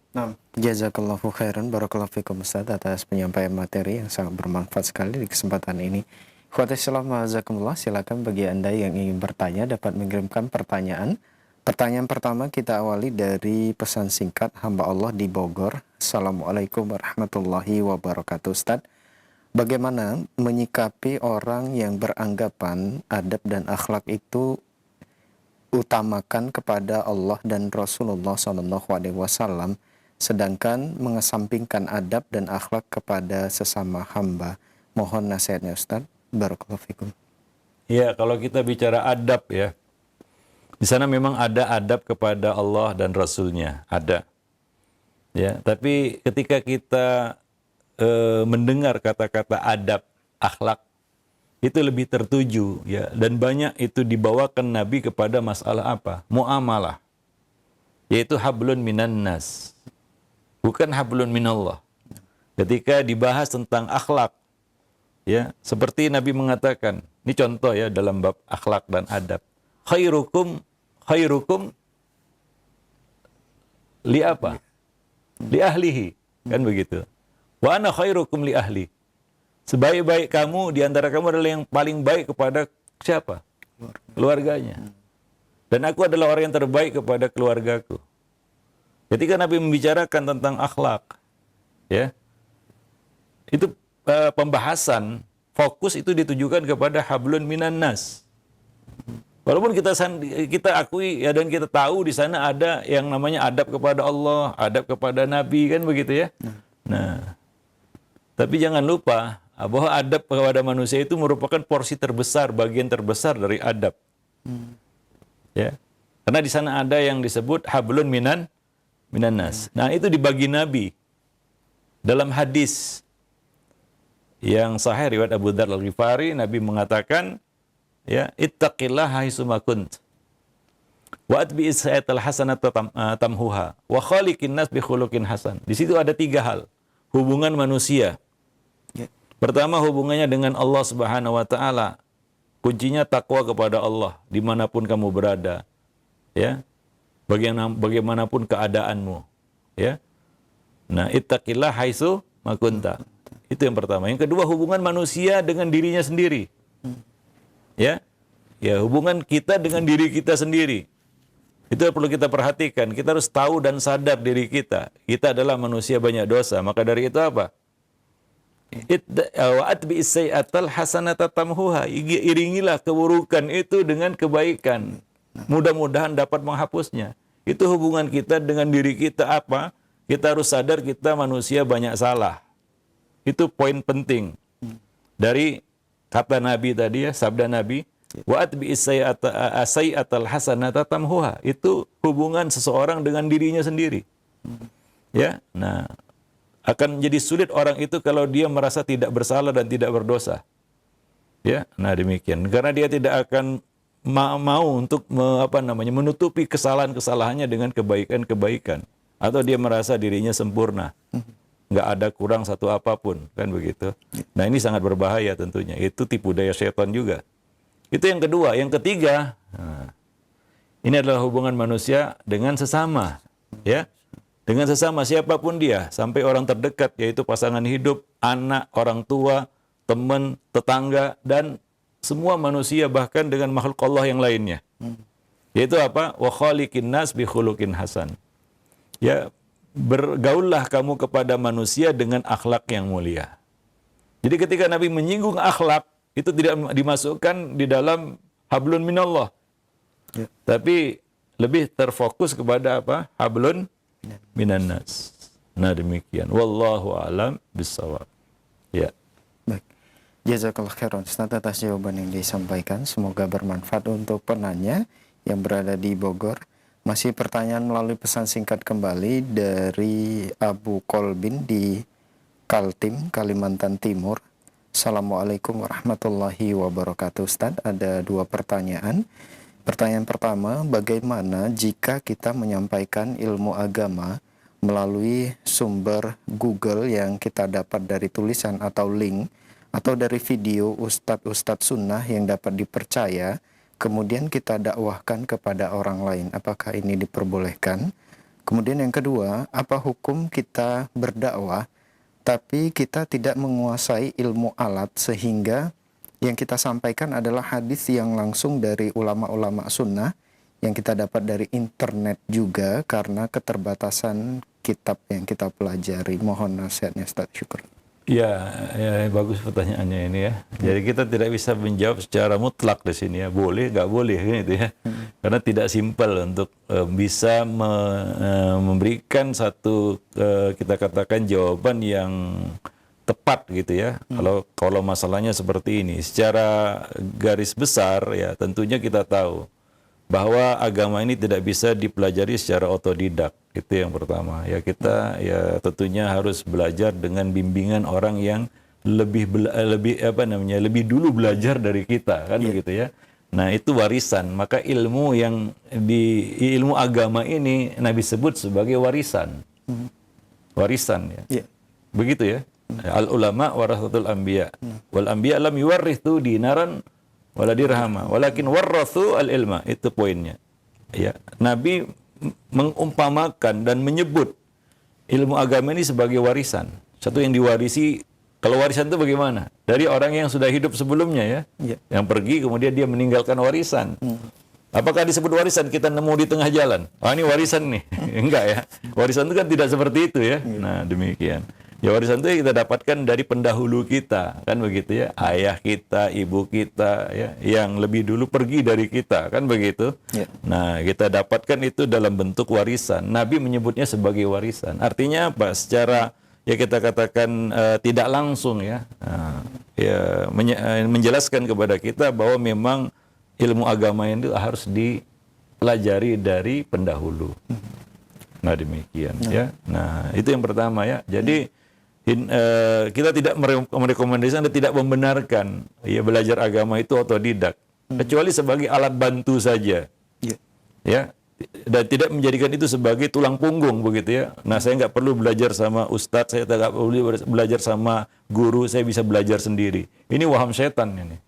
Nah, jazakallahu khairan, barakallahu fikum Ustaz atas penyampaian materi yang sangat bermanfaat sekali di kesempatan ini. Assalamualaikum, silakan bagi Anda yang ingin bertanya dapat mengirimkan pertanyaan. Pertanyaan pertama kita awali dari pesan singkat hamba Allah di Bogor. Assalamualaikum warahmatullahi wabarakatuh Ustaz. Bagaimana menyikapi orang yang beranggapan adab dan akhlak itu utamakan kepada Allah dan Rasulullah SAW, sedangkan mengesampingkan adab dan akhlak kepada sesama hamba? Mohon nasihatnya Ustaz. Barakallahu fikum. Ya, kalau kita bicara adab ya, di sana memang ada adab kepada Allah dan Rasulnya, ada. Ya, tapi ketika kita mendengar kata-kata adab, akhlak, itu lebih tertuju, ya, dan banyak itu dibawakan Nabi kepada masalah apa? Muamalah, yaitu hablun minan nas, bukan hablun minallah. Ketika dibahas tentang akhlak, ya, seperti Nabi mengatakan, ini contoh ya dalam bab akhlak dan adab. Khairukum li apa? Li ahlihi, kan begitu. Wa ana khairukum li ahli. Sebaik-baik kamu di antara kamu adalah yang paling baik kepada siapa? Keluarganya. Dan aku adalah orang yang terbaik kepada keluargaku. Ketika Nabi membicarakan tentang akhlak, ya, itu pembahasan fokus itu ditujukan kepada hablun minan nas. Walaupun kita akui ya, dan kita tahu di sana ada yang namanya adab kepada Allah, adab kepada Nabi, kan begitu ya. Nah, tapi jangan lupa bahwa adab kepada manusia itu merupakan porsi terbesar, bagian terbesar dari adab. Ya. Karena di sana ada yang disebut hablun minan nas. Nah, itu dibagi Nabi dalam hadis yang sahih riwayat Abu Dzar Al-Ghifari. Nabi mengatakan, ya, ittaqillaha haitsuma kunt wa atbi'is sayyi'atal hasanata tamhuha wa khaliqin nas bi khuluqin hasan. Di situ ada 3 hal hubungan manusia. Pertama, hubungannya dengan Allah Subhanahu wa taala. Kuncinya takwa kepada Allah dimanapun kamu berada, ya, bagaimanapun keadaanmu, ya. Nah, ittaqillah haitsu makunta. Itu yang pertama. Yang kedua, hubungan manusia dengan dirinya sendiri. Ya. Ya, hubungan kita dengan diri kita sendiri. Itu yang perlu kita perhatikan. Kita harus tahu dan sadar diri kita. Kita adalah manusia banyak dosa. Maka dari itu apa? Wa atbi'is sayyi'atal hasanata tamhuha. Iringilah keburukan itu dengan kebaikan. Mudah-mudahan dapat menghapusnya. Itu hubungan kita dengan diri kita apa? Kita harus sadar kita manusia banyak salah. Itu poin penting dari kata Nabi tadi ya, sabda Nabi, wa atbi'is sayyi'atal hasanata tamhuha. Itu hubungan seseorang dengan dirinya sendiri. Ya. Nah, akan menjadi sulit orang itu kalau dia merasa tidak bersalah dan tidak berdosa. Ya. Nah, demikian. Karena dia tidak akan mau untuk menutupi kesalahan-kesalahannya dengan kebaikan-kebaikan, atau dia merasa dirinya sempurna. Nggak ada kurang satu apapun, kan begitu. Nah, ini sangat berbahaya tentunya. Itu tipu daya setan juga. Itu yang kedua. Yang ketiga, Ini adalah hubungan manusia dengan sesama, ya. Dengan sesama siapapun dia, sampai orang terdekat yaitu pasangan hidup, anak, orang tua, teman, tetangga, dan semua manusia bahkan dengan makhluk Allah yang lainnya. Yaitu apa? Wa khaliqin nas bi khuluqin hasan. Ya, bergaullah kamu kepada manusia dengan akhlak yang mulia. Jadi ketika Nabi menyinggung akhlak, itu tidak dimasukkan di dalam hablun minallah. Ya. Tapi lebih terfokus kepada apa? Hablun minan nas. Nah demikian. Wallahu a'lam bissawab. Ya. Baik. Jazakallah khairan Ustaz atas jawaban yang disampaikan. Semoga bermanfaat untuk penanya yang berada di Bogor. Masih pertanyaan melalui pesan singkat kembali dari Abu Kolbin di Kaltim, Kalimantan Timur. Assalamualaikum warahmatullahi wabarakatuh Ustaz. Ada 2 pertanyaan. Pertanyaan pertama, bagaimana jika kita menyampaikan ilmu agama melalui sumber Google yang kita dapat dari tulisan atau link, atau dari video ustadz-ustadz sunnah yang dapat dipercaya, kemudian kita dakwahkan kepada orang lain? Apakah ini diperbolehkan? Kemudian yang kedua, apa hukum kita berdakwah tapi kita tidak menguasai ilmu alat sehingga yang kita sampaikan adalah hadis yang langsung dari ulama-ulama sunnah yang kita dapat dari internet juga karena keterbatasan kitab yang kita pelajari. Mohon nasihatnya Ustaz. Syukur. Ya, bagus pertanyaannya ini ya. Jadi kita tidak bisa menjawab secara mutlak di sini ya. Boleh, nggak boleh gitu ya. Karena tidak simpel untuk bisa memberikan satu kita katakan jawaban yang tepat gitu ya. Kalau masalahnya seperti ini, secara garis besar ya tentunya kita tahu bahwa agama ini tidak bisa dipelajari secara otodidak. Itu yang pertama. Ya kita ya tentunya harus belajar dengan bimbingan orang yang lebih dulu belajar dari kita kan begitu ya. Nah, itu warisan. Maka ilmu ilmu agama ini Nabi sebut sebagai warisan. Warisan ya. Begitu ya. Al ulama warasatul anbiya. Wal anbiya lam yuwarrithu dinaran wala dirhama, walakin warrathu al ilma. Itu poinnya. Ya, Nabi mengumpamakan dan menyebut ilmu agama ini sebagai warisan. Satu yang diwarisi. Kalau warisan itu bagaimana? Dari orang yang sudah hidup sebelumnya ya. Yang pergi kemudian dia meninggalkan warisan. Apakah disebut warisan kita nemu di tengah jalan? Oh, ini warisan nih. Enggak ya. Warisan itu kan tidak seperti itu ya. Nah, demikian. Ya warisan itu kita dapatkan dari pendahulu kita, kan begitu ya. Ayah kita, ibu kita ya, yang lebih dulu pergi dari kita, kan begitu. Nah, kita dapatkan itu dalam bentuk warisan. Nabi menyebutnya sebagai warisan. Artinya apa? Secara ya kita katakan tidak langsung ya. Menjelaskan kepada kita bahwa memang ilmu agama itu harus dipelajari dari pendahulu. Nah, demikian ya. Nah, itu yang pertama ya. Jadi kita tidak merekomendasikan dan tidak membenarkan ya belajar agama itu otodidak, kecuali sebagai alat bantu saja. Ya. Dan tidak menjadikan itu sebagai tulang punggung begitu ya. Nah, saya nggak perlu belajar sama ustadz, saya nggak perlu belajar sama guru, saya bisa belajar sendiri. Ini waham setan ini.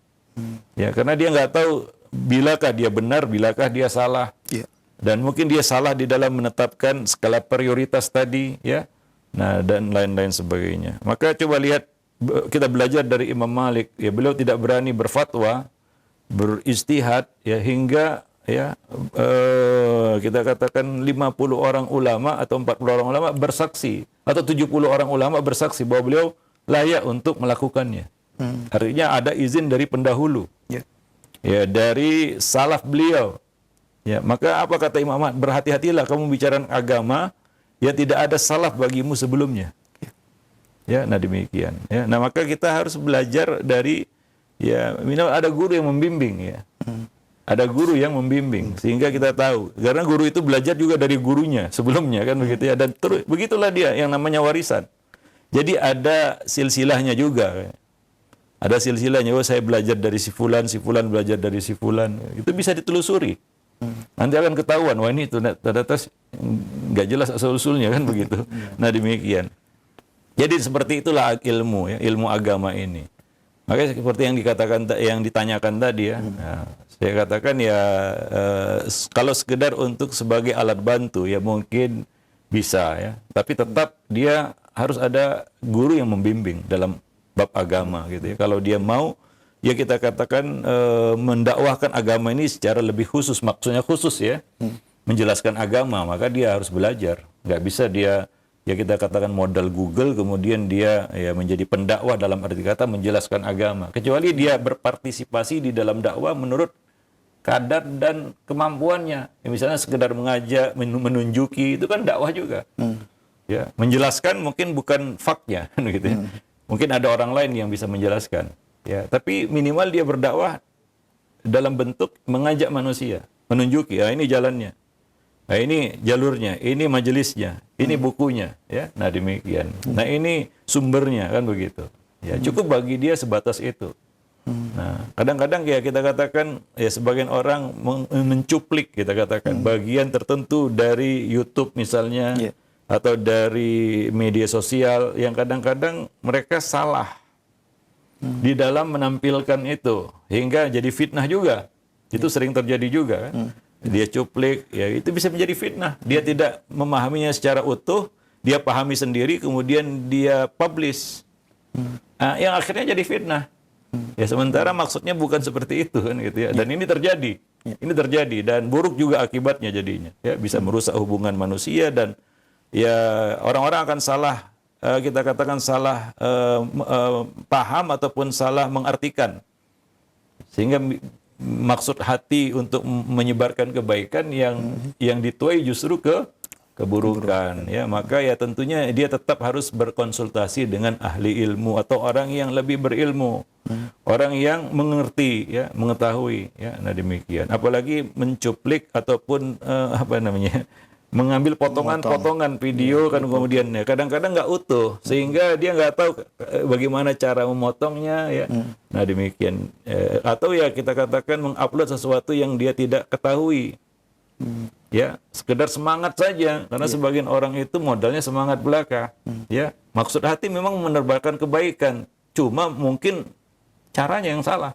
Ya, karena dia nggak tahu bilakah dia benar, bilakah dia salah. Dan mungkin dia salah di dalam menetapkan skala prioritas tadi ya. Nah, dan lain-lain sebagainya. Maka coba lihat, kita belajar dari Imam Malik ya, beliau tidak berani berfatwa, beristihad ya, hingga ya kita katakan 50 orang ulama atau 40 orang ulama bersaksi, atau 70 orang ulama bersaksi bahwa beliau layak untuk melakukannya. Artinya ada izin dari pendahulu. Ya, dari salaf beliau. Ya, maka apa kata Imam Ahmad? Berhati-hatilah kamu bicara agama, ya tidak ada salaf bagimu sebelumnya. Ya, nah demikian. Ya, nah maka kita harus belajar dari ya minimal ada guru yang membimbing ya. Ada guru yang membimbing sehingga kita tahu. Karena guru itu belajar juga dari gurunya sebelumnya kan begitu ya. Dan terus begitulah dia yang namanya warisan. Jadi ada silsilahnya juga. Ada silsilahnya. Oh, saya belajar dari si fulan belajar dari si fulan. Itu bisa ditelusuri. Nanti akan ketahuan, wah ini ternyata nggak jelas asal-usulnya kan begitu. Nah demikian. Jadi seperti itulah ilmu ya, ilmu agama ini. Makanya seperti yang ditanyakan tadi ya. Nah, Saya katakan ya kalau sekedar untuk sebagai alat bantu ya mungkin bisa ya. Tapi tetap dia harus ada guru yang membimbing dalam bab agama gitu ya. Kalau dia mau ya kita katakan mendakwahkan agama ini secara lebih khusus, maksudnya khusus ya. Menjelaskan agama, maka dia harus belajar. Nggak bisa dia ya kita katakan modal Google kemudian dia ya menjadi pendakwah dalam arti kata menjelaskan agama. Kecuali dia berpartisipasi di dalam dakwah menurut kadar dan kemampuannya. Ya, misalnya sekedar mengajak, menunjuki, itu kan dakwah juga. Ya, menjelaskan mungkin bukan faknya, gitu ya. Mungkin ada orang lain yang bisa menjelaskan. Ya, tapi minimal dia berdakwah dalam bentuk mengajak manusia, menunjuki, ya ini jalannya. Nah, ini jalurnya, ini majelisnya, ini bukunya, ya. Nah, demikian. Nah, ini sumbernya, kan begitu. Ya, cukup bagi dia sebatas itu. Nah, kadang-kadang ya kita katakan ya sebagian orang mencuplik kita katakan bagian tertentu dari YouTube misalnya atau dari media sosial yang kadang-kadang mereka salah di dalam menampilkan itu hingga jadi fitnah juga. Itu sering terjadi juga kan. Dia cuplik, ya itu bisa menjadi fitnah. Dia tidak memahaminya secara utuh, dia pahami sendiri kemudian dia publish. Nah, yang akhirnya jadi fitnah. Ya sementara maksudnya bukan seperti itu kan gitu ya. Dan ini terjadi. Ini terjadi dan buruk juga akibatnya jadinya. Ya bisa merusak hubungan manusia dan ya orang-orang akan salah kita katakan salah paham ataupun salah mengartikan. Sehingga maksud hati untuk menyebarkan kebaikan yang dituai justru ke keburukan ya, maka ya tentunya dia tetap harus berkonsultasi dengan ahli ilmu atau orang yang lebih berilmu, orang yang mengerti ya, mengetahui ya. Nah demikian, apalagi mencuplik ataupun mengambil potongan-potongan video kan kemudian ya kadang-kadang nggak utuh sehingga dia nggak tahu bagaimana cara memotongnya ya. Nah demikian atau ya kita katakan mengupload sesuatu yang dia tidak ketahui. Ya, sekedar semangat saja karena sebagian orang itu modalnya semangat belaka. Ya, maksud hati memang menebarkan kebaikan, cuma mungkin caranya yang salah.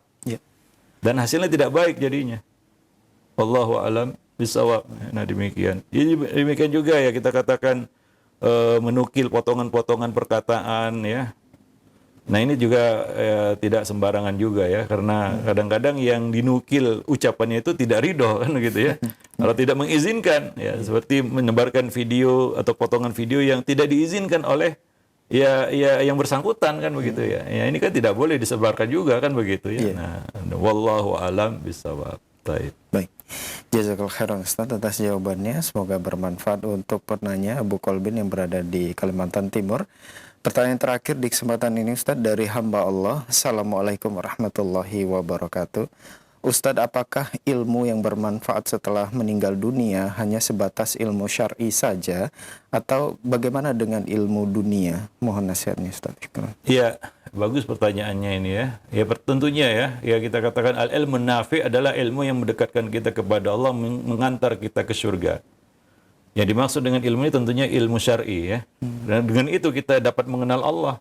Dan hasilnya tidak baik jadinya. Wallahu a'lam bishawab. Nah, demikian. Demikian juga ya kita katakan menukil potongan-potongan perkataan ya. Nah ini juga tidak sembarangan juga ya, karena kadang-kadang yang dinukil ucapannya itu tidak ridho kan gitu ya. Kalau tidak mengizinkan ya, seperti menebarkan video atau potongan video yang tidak diizinkan oleh ya yang bersangkutan kan begitu ya. Ya ini kan tidak boleh disebarkan juga kan begitu ya. Nah, wallahu alam bishawab. Baik. Jazakallahu khairan Ustaz atas jawabannya. Semoga bermanfaat untuk penanya Abu Kolbin yang berada di Kalimantan Timur. Pertanyaan terakhir di kesempatan ini Ustaz dari hamba Allah. Assalamualaikum warahmatullahi wabarakatuh. Ustaz, apakah ilmu yang bermanfaat setelah meninggal dunia hanya sebatas ilmu syar'i saja atau bagaimana dengan ilmu dunia? Mohon nasihatnya Ustaz. Iya, bagus pertanyaannya ini ya. Ya tentunya ya kita katakan al-ilmu nafi adalah ilmu yang mendekatkan kita kepada Allah, mengantar kita ke surga. Yang dimaksud dengan ilmu ini tentunya ilmu syar'i ya. Dan dengan itu kita dapat mengenal Allah.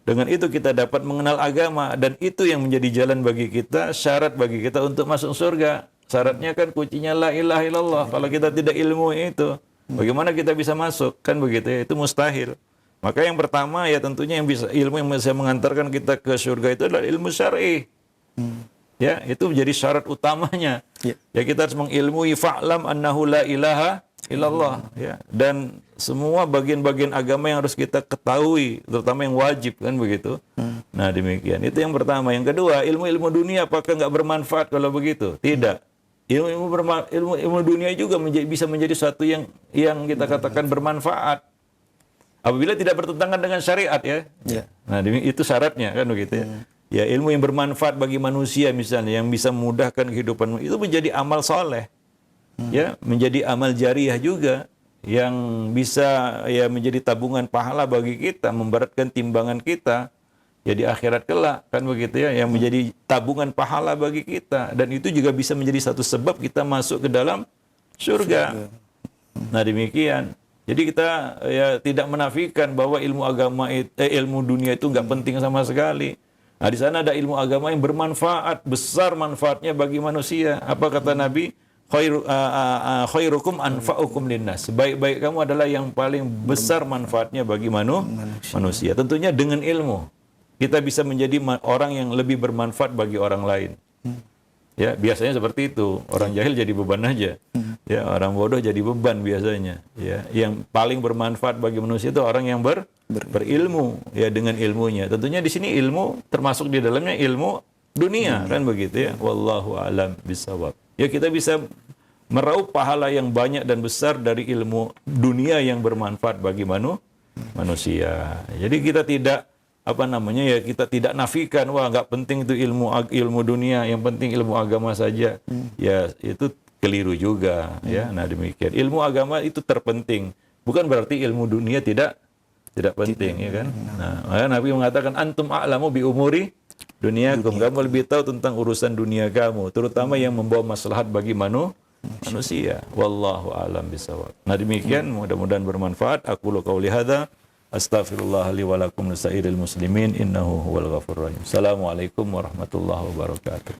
Dengan itu kita dapat mengenal agama dan itu yang menjadi jalan bagi kita, syarat bagi kita untuk masuk surga. Syaratnya kan kuncinya la ilaha illallah. Kalau kita tidak ilmu itu, bagaimana kita bisa masuk? Kan begitu ya, itu mustahil. Maka yang pertama ya tentunya ilmu yang bisa mengantarkan kita ke surga itu adalah ilmu syar'i. Ya, itu menjadi syarat utamanya. Ya kita harus mengilmui fa'lam annahu la ilaha illallah ya, dan semua bagian-bagian agama yang harus kita ketahui, terutama yang wajib kan begitu. Nah demikian, itu yang pertama. Yang kedua, ilmu-ilmu dunia apakah nggak bermanfaat kalau begitu? Tidak. Ilmu dunia juga bisa menjadi suatu yang kita katakan bermanfaat apabila tidak bertentangan dengan syariat ya. Nah itu syaratnya kan begitu ya. Ya ilmu yang bermanfaat bagi manusia misalnya yang bisa memudahkan kehidupan itu menjadi amal soleh. Ya, menjadi amal jariah juga yang bisa ya menjadi tabungan pahala bagi kita, memberatkan timbangan kita ya di akhirat kelak kan begitu ya, yang menjadi tabungan pahala bagi kita dan itu juga bisa menjadi satu sebab kita masuk ke dalam surga. Nah demikian. Jadi kita ya tidak menafikan bahwa ilmu agama ilmu dunia itu nggak penting sama sekali. Nah, di sana ada ilmu agama yang bermanfaat, besar manfaatnya bagi manusia. Apa kata Nabi? Khairukum anfa'ukum linnas. Sebaik-baik kamu adalah yang paling besar manfaatnya bagi manusia. Tentunya dengan ilmu kita bisa menjadi orang yang lebih bermanfaat bagi orang lain. Ya, biasanya seperti itu. Orang jahil jadi beban aja. Ya, orang bodoh jadi beban biasanya. Ya, yang paling bermanfaat bagi manusia itu orang yang berilmu, ya, dengan ilmunya. Tentunya di sini ilmu termasuk di dalamnya ilmu dunia, kan begitu ya. Wallahu a'lam bishawab. Ya, kita bisa meraup pahala yang banyak dan besar dari ilmu dunia yang bermanfaat bagi manusia. Jadi kita tidak kita tidak nafikan, wah nggak penting itu ilmu dunia, yang penting ilmu agama saja. Ya, itu keliru juga, ya. Nah, demikian. Ilmu agama itu terpenting. Bukan berarti ilmu dunia tidak penting, ya kan? Nah, Nabi mengatakan antum a'lamu bi umuri duniakum. Kamu lebih tahu tentang urusan dunia kamu, terutama yang membawa maslahat bagi manusia. Wallahu a'lam bishawab. Nah, demikian, mudah-mudahan bermanfaat. Aqulu qauli hadza astaghfirullah li wa lakum lisairil muslimin innahu huwal ghafurur rahim. Assalamualaikum warahmatullahi wabarakatuh.